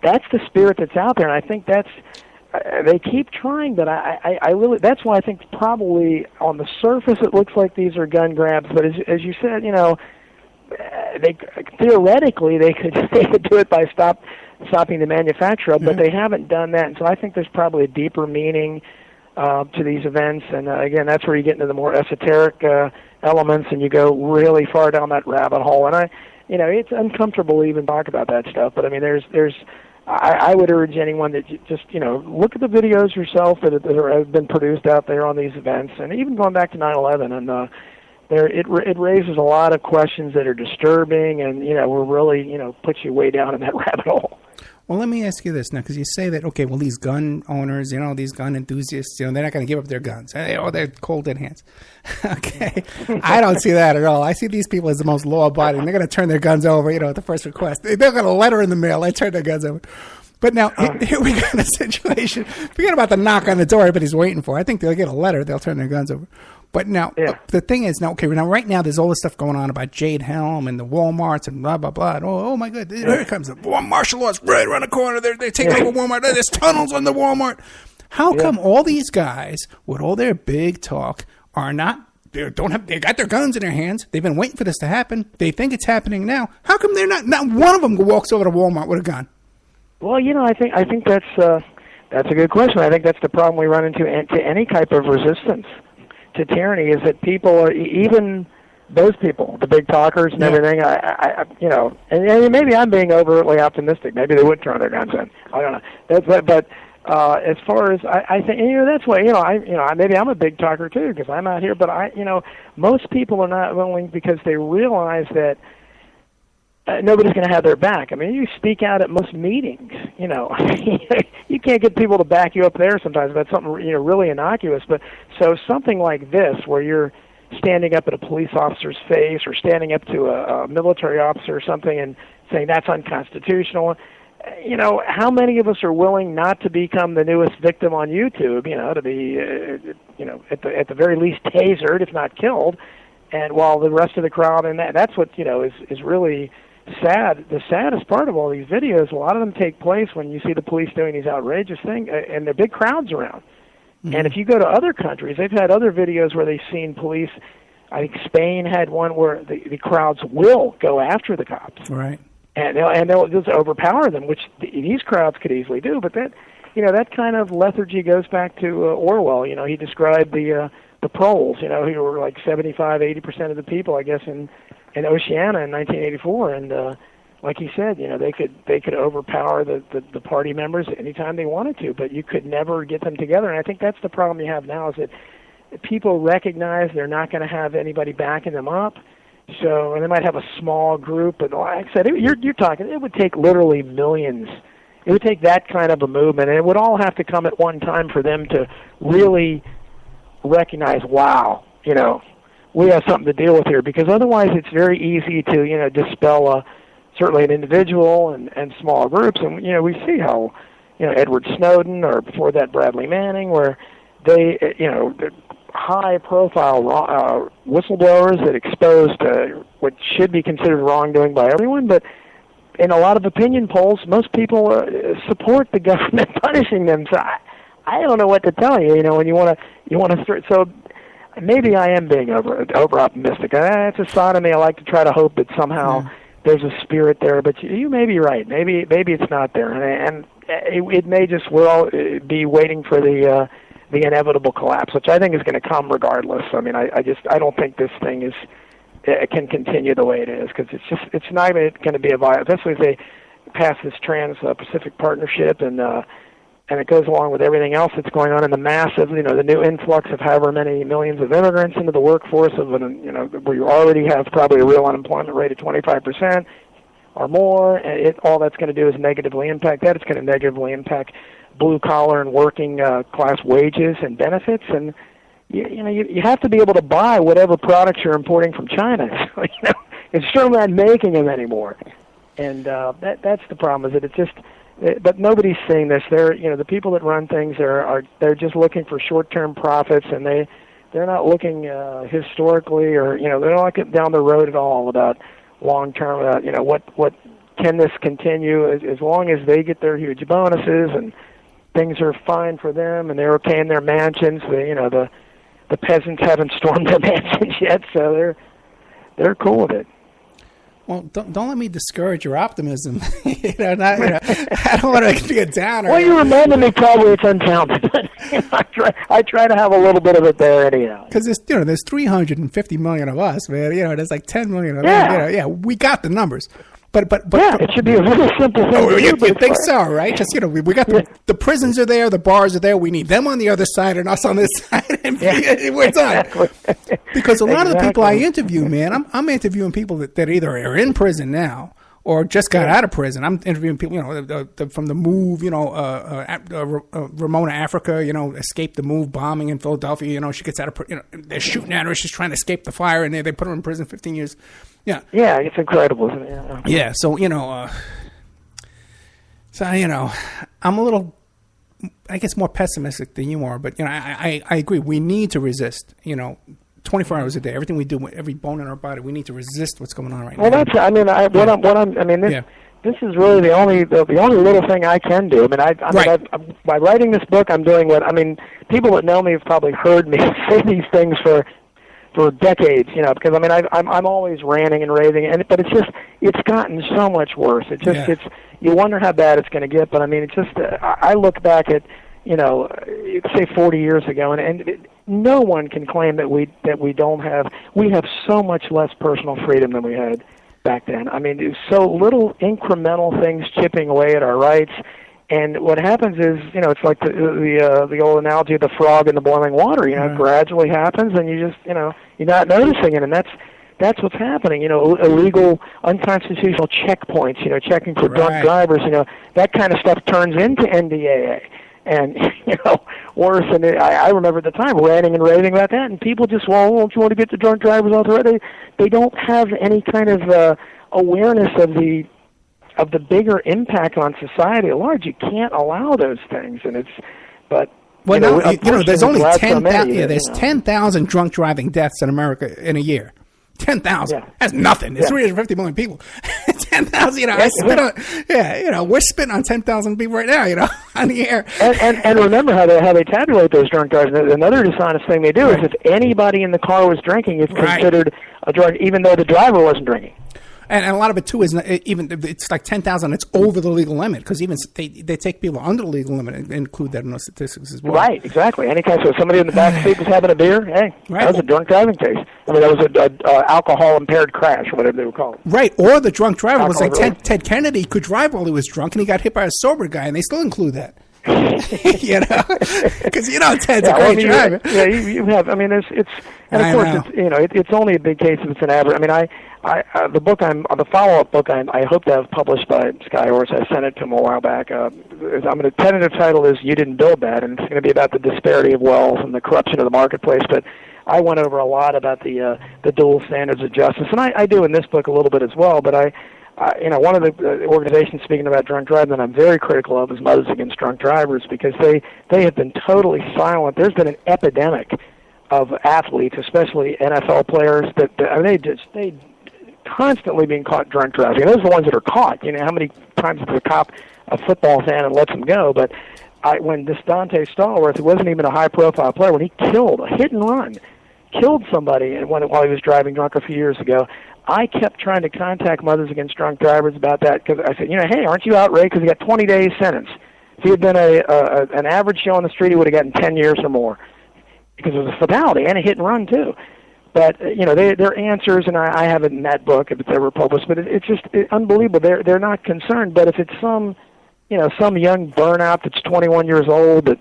S1: the spirit that's out there, and I think they keep trying, but I really, that's why I think probably on the surface it looks like these are gun grabs, but as you said, theoretically they could do it by stopping the manufacture, but they haven't done that, and so I think there's probably a deeper meaning to these events, and again, that's where you get into the more esoteric elements, and you go really far down that rabbit hole, and it's uncomfortable to even talk about that stuff, but I mean, I would urge anyone that just, look at the videos yourself that have been produced out there on these events, and even going back to 9/11, and it raises a lot of questions that are disturbing, and, we're really, puts you way down in that rabbit hole.
S2: Well, let me ask you this now, because you say that, okay, well, these gun owners, these gun enthusiasts, they're not going to give up their guns. They're cold dead hands. Okay. I don't see that at all. I see these people as the most law-abiding. They're going to turn their guns over, at the first request. They'll get a letter in the mail. They turn their guns over. But now, here we got a situation. Forget about the knock on the door everybody's waiting for. I think they'll get a letter. They'll turn their guns over. But now, the thing is, now right now, there's all this stuff going on about Jade Helm and the Walmarts and blah, blah, blah. And, oh my God, here it comes. The martial law's right around the corner. They're taking over Walmart. There's tunnels on the Walmart. How come all these guys, with all their big talk, are not... They got their guns in their hands. They've been waiting for this to happen. They think it's happening now. How come they're not one of them walks over to Walmart with a gun?
S1: Well, I think that's a good question. I think that's the problem we run into any type of resistance to tyranny, is that people are, even those people, the big talkers and everything. And maybe I'm being overtly optimistic. Maybe they would turn their guns in. I don't know. But as far as I think, that's why maybe I'm a big talker too, because I'm out here. But most people are not willing, because they realize that nobody's going to have their back. I mean, you speak out at most meetings. You can't get people to back you up there sometimes about something really innocuous. But so something like this, where you're standing up at a police officer's face, or standing up to a military officer or something and saying that's unconstitutional. How many of us are willing not to become the newest victim on YouTube? To be, at the very least tasered, if not killed, and while the rest of the crowd, and that's what is really sad. The saddest part of all these videos, a lot of them take place when you see the police doing these outrageous things, and there are big crowds around. Mm-hmm. And if you go to other countries, they've had other videos where they've seen police. I think Spain had one where the crowds will go after the cops.
S2: Right.
S1: And they'll just overpower them, which these crowds could easily do. But that kind of lethargy goes back to Orwell. He described the proles, who were like 75-80% of the people, I guess, in Oceania in 1984. And like he said, they could overpower the party members anytime they wanted to, but you could never get them together. And I think that's the problem you have now, is that people recognize they're not going to have anybody backing them up. So, and they might have a small group, but like I said, you're talking, it would take literally millions. It would take that kind of a movement, and it would all have to come at one time for them to really recognize, wow, we have something to deal with here, because otherwise it's very easy to, dispel certainly an individual and small groups. And, we see how, Edward Snowden, or before that Bradley Manning, where they, high-profile whistleblowers that exposed what should be considered wrongdoing by everyone, but in a lot of opinion polls, most people support the government punishing them. So I don't know what to tell you. When you want to. So maybe I am being over optimistic. It's a side of me. I like to try to hope that somehow there's a spirit there, but you may be right. Maybe it's not there, and it may just be waiting for the inevitable collapse, which I think is going to come regardless. I mean, I don't think this thing can continue the way it is, because it's not even going to be a viable, especially if they pass this Trans-Pacific Partnership, and it goes along with everything else that's going on in the massive, the new influx of however many millions of immigrants into the workforce where you already have probably a real unemployment rate of 25% or more. And all that's going to do is negatively impact that. It's going to negatively impact blue-collar and working class wages and benefits, and you have to be able to buy whatever products you're importing from China. So, it's sure not making them anymore, and that's the problem. Is that it's just, but nobody's seeing this. They're the people that run things they're just looking for short-term profits, and they're not looking historically, or they're not getting down the road at all about long-term. What can this continue as long as they get their huge bonuses and things are fine for them, and they're okay in their mansions. The peasants haven't stormed their mansions yet, so they're cool with it.
S2: Well, don't let me discourage your optimism. I don't want to be a downer.
S1: Well, you reminded me probably it's unfounded, but I try to have a little bit of it there anyhow.
S2: Because there's 350 million of us, man. There's like 10 million of them. We got the numbers. But
S1: it should be a really simple thing.
S2: Oh, you think so, right? Just we got the prisons are there, the bars are there. We need them on the other side and us on this side, and we're done. Exactly. Because a lot of the people I interview, man, I'm interviewing people that either are in prison now or just got out of prison. I'm interviewing people, from the move, Ramona Africa, escaped the move bombing in Philadelphia. She gets out of, they're shooting at her. She's trying to escape the fire, and they put her in prison 15 years. Yeah.
S1: Yeah, it's incredible, isn't it?
S2: Yeah. So, I'm a little, I guess, more pessimistic than you are, but, I agree. We need to resist, 24 hours a day. Everything we do, every bone in our body, we need to resist what's going on right now.
S1: Well, that's. I mean, this is really the only little thing I can do. By writing this book, I'm doing what. I mean, people that know me have probably heard me say these things for decades, because I'm always ranting and raving, but it's gotten so much worse. It's you wonder how bad it's going to get. But I mean, it's just I look back at say 40 years ago, and no one can claim that we have so much less personal freedom than we had back then. I mean, so little incremental things chipping away at our rights. And what happens is, it's like the old analogy of the frog in the boiling water. It gradually happens, and you just, you're not noticing it, and that's what's happening. Illegal, unconstitutional checkpoints. Checking for drunk drivers. That kind of stuff turns into NDAA, and worse. And I remember at the time ranting and raving about that, and people just, don't you want to get the drunk drivers off the road? They don't have any kind of awareness of the bigger impact on society at large. You can't allow those things, and
S2: there's only 10,000. There's 10,000 drunk driving deaths in America in a year. 10,000. Yeah. That's nothing. It's 350 million people. 10,000. We're spitting on 10,000 people right now. On the air.
S1: And remember how they tabulate those drunk drivers. Another dishonest thing they do is if anybody in the car was drinking, it's considered a drug, even though the driver wasn't drinking.
S2: And a lot of it too is it's like 10,000. It's over the legal limit because even they take people under the legal limit and include that in those statistics as well.
S1: Right, exactly. Any case, so somebody in the back seat was having a beer. Hey, that was a drunk driving case. I mean, that was an alcohol impaired crash, or whatever they were called.
S2: Right, or the drunk driver was like Ted Kennedy could drive while he was drunk, and he got hit by a sober guy, and they still include that. Because Ted's a great driver.
S1: You have. I mean, it's only a big case if it's an average. I mean, the follow-up book I hope to have published by Skyhorse. I sent it to him a while back. The tentative title is "You Didn't Build That," and it's going to be about the disparity of wealth and the corruption of the marketplace. But I went over a lot about the dual standards of justice, and I do in this book a little bit as well. But one of the organizations, speaking about drunk driving, that I'm very critical of is Mothers Against Drunk Drivers, because they have been totally silent. There's been an epidemic of athletes, especially NFL players, they constantly being caught drunk driving. And those are the ones that are caught. How many times does a football fan and lets them go? But when this Dante Stallworth, who wasn't even a high-profile player, when he killed a hit and run, killed somebody while he was driving drunk a few years ago, I kept trying to contact Mothers Against Drunk Drivers about that, because I said, hey, aren't you outraged? Because he got 20 days sentence. If he had been an average show on the street, he would have gotten 10 years or more, because it was a fatality and a hit and run too. But their answers, and I have it in that book if it's ever published. But it's just unbelievable. They're not concerned. But if it's some young burnout that's 21 years old that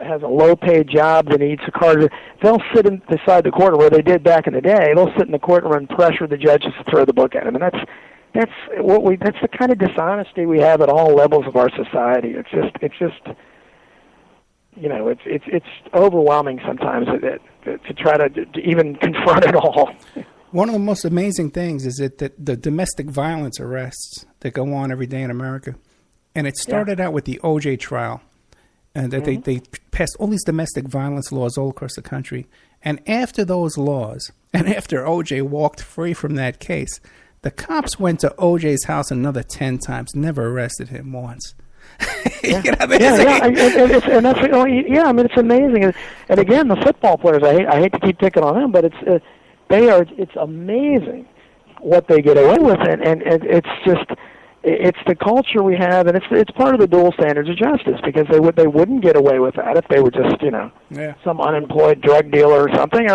S1: has a low-paid job that needs a car, they'll sit beside the court where they did back in the day. They'll sit in the courtroom and pressure the judges to throw the book at them, and that's the kind of dishonesty we have at all levels of our society. It's overwhelming sometimes to try to even confront it all.
S2: One of the most amazing things is that the domestic violence arrests that go on every day in America. And it started out with the O.J. trial, and that they passed all these domestic violence laws all across the country. And after those laws, and after O.J. walked free from that case, the cops went to O.J.'s house another 10 times, never arrested him once.
S1: It's amazing. And again, the football players, I hate to keep picking on them, but it's amazing what they get away with, and it's just. It's the culture we have, and it's part of the dual standards of justice, because they wouldn't get away with that if they were just some unemployed drug dealer or something,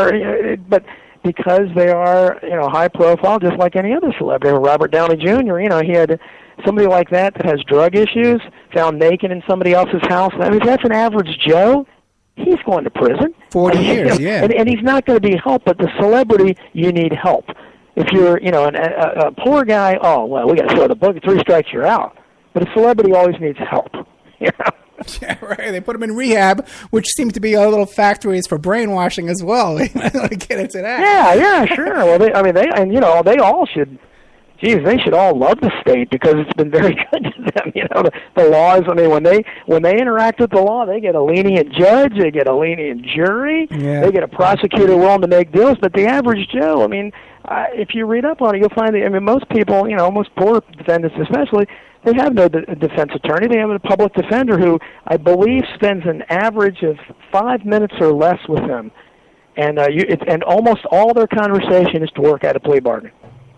S1: but because they are high profile, just like any other celebrity. Robert Downey Jr. He had somebody like that has drug issues, found naked in somebody else's house. I mean, if that's an average Joe, he's going to prison
S2: 40 years,
S1: and he's not going to be helped. But the celebrity, you need help. If you're, a poor guy, we got to throw the book. 3 strikes, you're out. But a celebrity always needs help.
S2: Yeah, right. They put them in rehab, which seems to be a little factories for brainwashing as well. I want to get into that.
S1: Yeah, sure. Well, they all should geez, they should all love the state because it's been very good to them. You know, the laws. I mean, when they interact with the law, they get a lenient judge, they get a lenient jury, they get a prosecutor willing to make deals. But the average Joe, I mean, if you read up on it, you'll find that. I mean, most people, you know, most poor defendants especially, they have no defense attorney. They have a public defender who I believe spends an average of 5 minutes or less with them, and and almost all their conversation is to work out a plea bargain.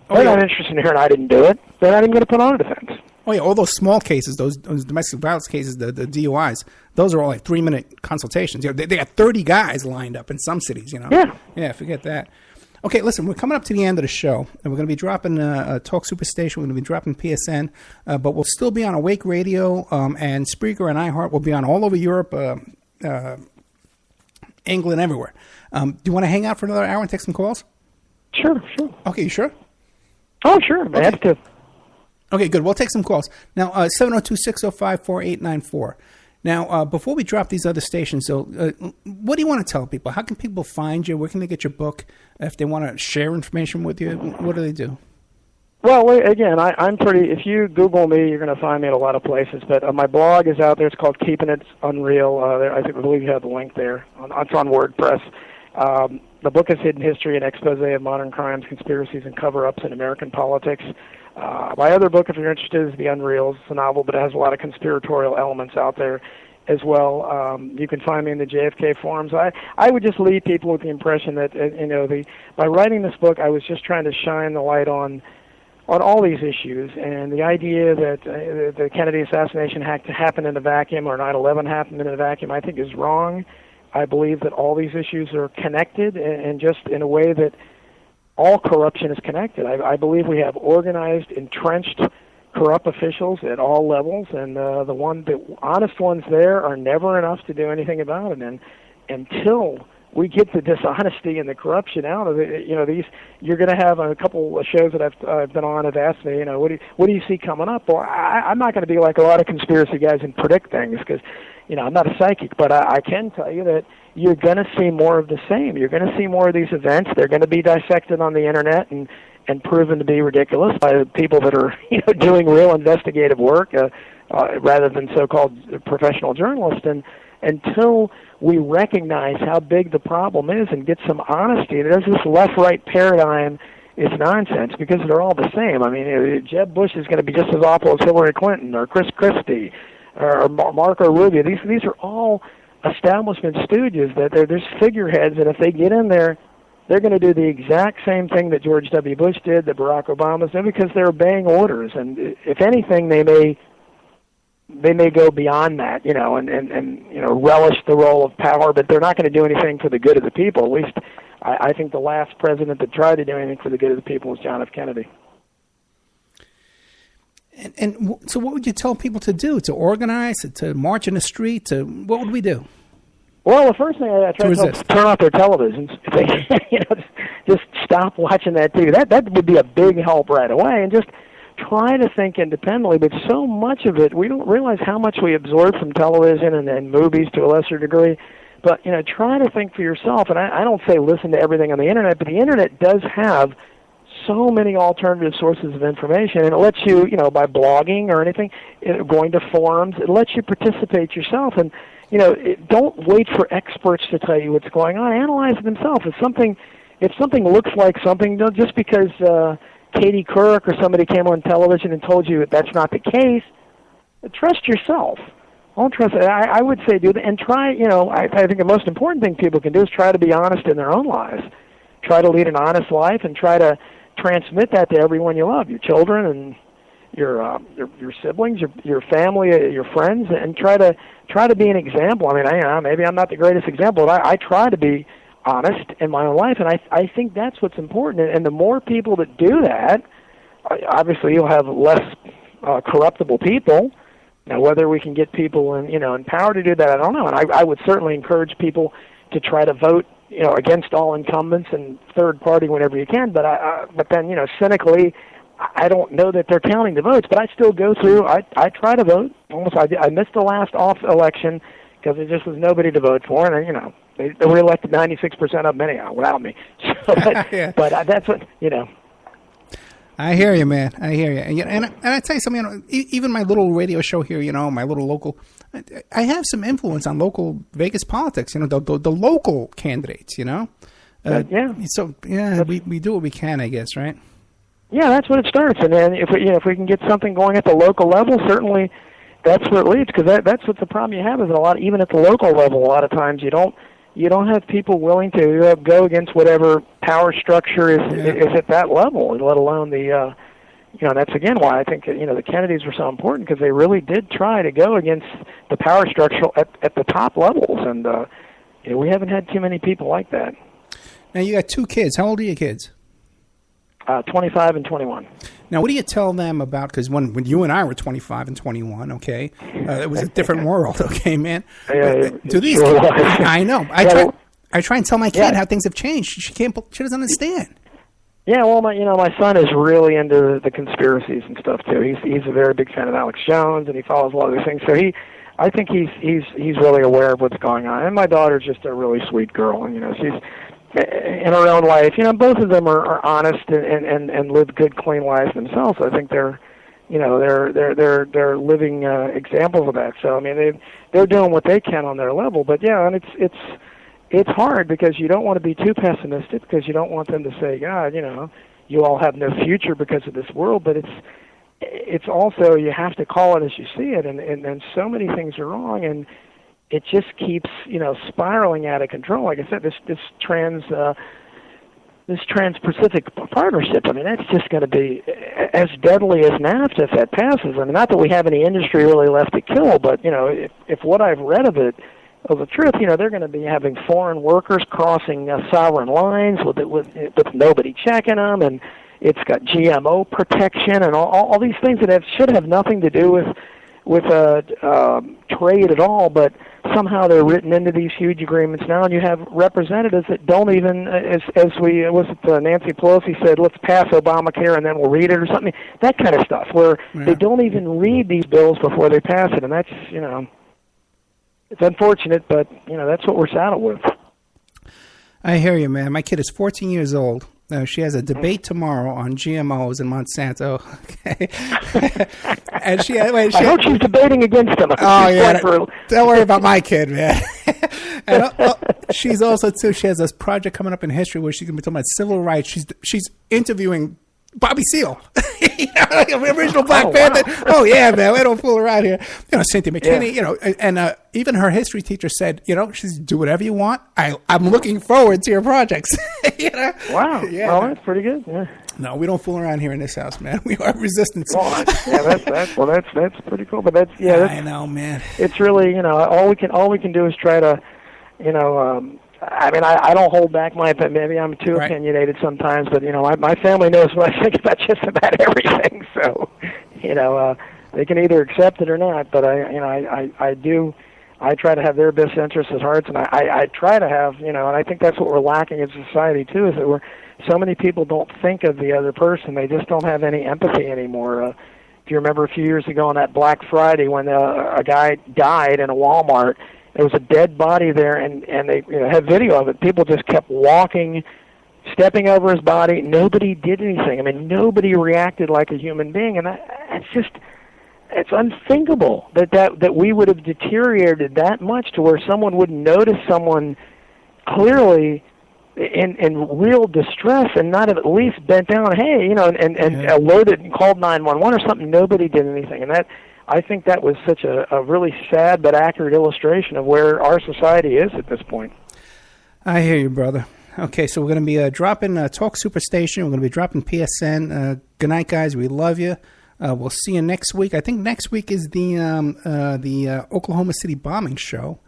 S1: They're not interested in hearing I didn't do it. They're not even going to put on a defense.
S2: Oh, yeah, all those small cases, those domestic violence cases, the DUIs, those are all like 3-minute consultations. You know, they got 30 guys lined up in some cities, you know. Yeah, forget that. Okay, listen, we're coming up to the end of the show, and we're going to be dropping Talk Superstation. We're going to be dropping PSN, but we'll still be on Awake Radio, and Spreaker and iHeart will be on all over Europe, England, everywhere. Do you want to hang out for another hour and take some calls?
S1: Sure.
S2: Okay, you sure?
S1: Oh, sure. I have to.
S2: Okay, good. We'll take some calls. Now, 702-605-4894. Now, before we drop these other stations, so what do you want to tell people? How can people find you? Where can they get your book? If they want to share information with you, what do they do?
S1: Well, again, I'm pretty. If you Google me, you're going to find me at a lot of places. But my blog is out there. It's called Keeping It Unreal. I believe you have the link there. It's on WordPress. The book is Hidden History, an expose of modern crimes, conspiracies, and cover-ups in American politics. My other book, if you're interested, is The Unreals. It's a novel, but it has a lot of conspiratorial elements out there as well. You can find me in the JFK forums. I would just leave people with the impression that by writing this book, I was just trying to shine the light on all these issues, and the idea that the Kennedy assassination happened in a vacuum or 9/11 happened in a vacuum, I think is wrong. I believe that all these issues are connected, and just in a way that all corruption is connected. I believe we have organized, entrenched, corrupt officials at all levels, and the honest ones there are never enough to do anything about it. And until we get the dishonesty and the corruption out of it, you're going to have a couple of shows that I've been on have asked me, what do you see coming up? Well, I'm not going to be like a lot of conspiracy guys and predict things because, I'm not a psychic, but I can tell you that you're going to see more of the same. You're going to see more of these events. They're going to be dissected on the internet and proven to be ridiculous by people that are doing real investigative work rather than so-called professional journalists. And until we recognize how big the problem is and get some honesty, there's this left-right paradigm is nonsense because they're all the same. I mean, Jeb Bush is going to be just as awful as Hillary Clinton or Chris Christie or Marco Rubio. These are all establishment stooges that they're just figureheads, and if they get in there, they're going to do the exact same thing that George W. Bush did, that Barack Obama did, because they're obeying orders. And if anything, they may go beyond that, and relish the role of power, but they're not going to do anything for the good of the people. At least I think the last president that tried to do anything for the good of the people was John F. Kennedy.
S2: And so what would you tell people to do? To organize, to march in the street? What would we do?
S1: Well, the first thing I try to tell is turn off their televisions. Just stop watching that TV. That would be a big help right away, and just try to think independently. But so much of it, we don't realize how much we absorb from television and movies to a lesser degree. But try to think for yourself. And I don't say listen to everything on the internet, but the internet does have so many alternative sources of information, and it lets you, by blogging or anything, going to forums, it lets you participate yourself. And don't wait for experts to tell you what's going on. Analyze it themselves. If something looks like something, just because Katie Couric or somebody came on television and told you that's not the case, trust yourself. Don't trust it. I would say do that, and try. I think the most important thing people can do is try to be honest in their own lives. Try to lead an honest life, and try to transmit that to everyone you love, your children and your siblings, your family, your friends, and try to be an example. I mean, maybe I'm not the greatest example, but I try to be honest in my own life, and I think that's what's important. And the more people that do that, obviously you'll have less corruptible people. Now, whether we can get people in power to do that, I don't know. And I would certainly encourage people to try to vote, against all incumbents and third party whenever you can. But then, cynically, I don't know that they're counting the votes. But I still go through. I try to vote. I missed the last off election because there just was nobody to vote for, and they reelected 96% of them anyhow without me. So, but that's what
S2: I hear you, man. I hear you. And I tell you something, even my little radio show here, my little local, I have some influence on local Vegas politics, the local candidates,
S1: yeah.
S2: So, yeah, we do what we can, I guess, right?
S1: Yeah, that's what it starts. And then if we can get something going at the local level, certainly that's where it leads, because that's what the problem you have is even at the local level, a lot of times you don't have people willing to go against whatever power structure is at that level, let alone the that's again why I think the Kennedys were so important, because they really did try to go against the power structure at the top levels, and we haven't had too many people like that.
S2: Now you got 2 kids. How old are your kids?
S1: 25 and 21.
S2: Now, what do you tell them about, because when you and I were 25 and 21, okay, it was a different world, okay, man? Do these
S1: sure
S2: kids,
S1: was.
S2: I know. I try and tell my kid how things have changed. She doesn't understand. Yeah,
S1: well, my son is really into the conspiracies and stuff too. He's a very big fan of Alex Jones, and he follows a lot of these things. So I think he's really aware of what's going on. And my daughter's just a really sweet girl, and she's in her own life. Both of them are honest and live good, clean lives themselves. I think they're living examples of that. So I mean, they're doing what they can on their level. But yeah, and it's hard, because you don't want to be too pessimistic, because you don't want them to say, God, you all have no future because of this world. But it's also, you have to call it as you see it, and so many things are wrong, and it just keeps spiraling out of control. Like I said, this Trans-Pacific Partnership, I mean, that's just going to be as deadly as NAFTA if that passes. I mean, not that we have any industry really left to kill, but if what I've read of it of the truth, they're going to be having foreign workers crossing sovereign lines with nobody checking them, and it's got GMO protection and all these things that should have nothing to do with trade at all, but somehow they're written into these huge agreements now, and you have representatives that don't even, Nancy Pelosi said, let's pass Obamacare and then we'll read it or something, that kind of stuff, where they don't even read these bills before they pass it, and that's, it's unfortunate, but, that's what we're saddled with.
S2: I hear you, man. My kid is 14 years old. She has a debate tomorrow on GMOs and Monsanto. Okay, and I
S1: hope she's debating against them.
S2: Oh yeah, don't worry about my kid, man. And she's also too. She has this project coming up in history where she's going to be talking about civil rights. She's interviewing Bobby Seale, the original Black Panther. Wow. Oh yeah, man, we don't fool around here. Cynthia McKinney. And even her history teacher said, she's do whatever you want. I'm looking forward to your projects.
S1: Wow. Yeah. Well, that's pretty good. Yeah.
S2: No, we don't fool around here in this house, man. We are resistance.
S1: Well, that's pretty cool. But I
S2: know, man.
S1: It's really, all we can do is try to, I mean, I don't hold back maybe I'm too opinionated sometimes, but, my family knows what I think about just about everything. So, they can either accept it or not, but I try to have their best interests at heart, and I try to have, and I think that's what we're lacking in society too, is that so many people don't think of the other person. They just don't have any empathy anymore. If you remember a few years ago on that Black Friday when a guy died in a Walmart, there was a dead body there, and they had video of it. People just kept walking, stepping over his body. Nobody did anything. I mean, nobody reacted like a human being, and it's unthinkable that we would have deteriorated that much to where someone would notice someone clearly in real distress and not have at least bent down, hey, and alerted and called 911 or something. Nobody did anything, and I think that was such a really sad but accurate illustration of where our society is at this point.
S2: I hear you, brother. Okay, so we're going to be dropping Talk Superstation. We're going to be dropping PSN. Good night, guys. We love you. We'll see you next week. I think next week is the Oklahoma City bombing show.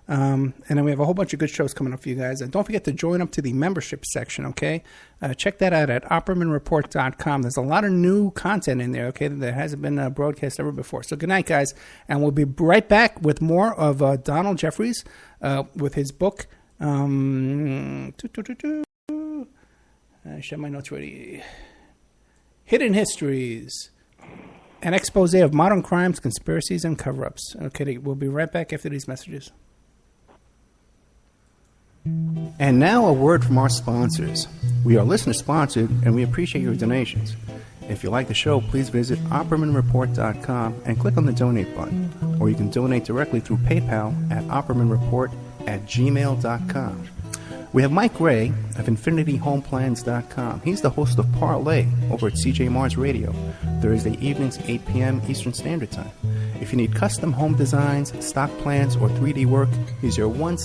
S2: And then we have a whole bunch of good shows coming up for you guys. And don't forget to join up to the membership section, okay? Check that out at oppermanreport.com. There's a lot of new content in there, okay, that hasn't been broadcast ever before. So good night, guys. And we'll be right back with more of Donald Jeffries with his book. I should have my notes ready. Hidden Histories. An expose of modern crimes, conspiracies, and cover-ups. Okay, we'll be right back after these messages. And now a word from our sponsors. We are listener-sponsored, and we appreciate your donations. If you like the show, please visit OppermanReport.com and click on the donate button. Or you can donate directly through PayPal at OppermanReport@gmail.com. We have Mike Ray of InfinityHomePlans.com. He's the host of Parlay over at CJ Mars Radio, Thursday evenings, 8 p.m. Eastern Standard Time. If you need custom home designs, stock plans, or 3D work, he's your one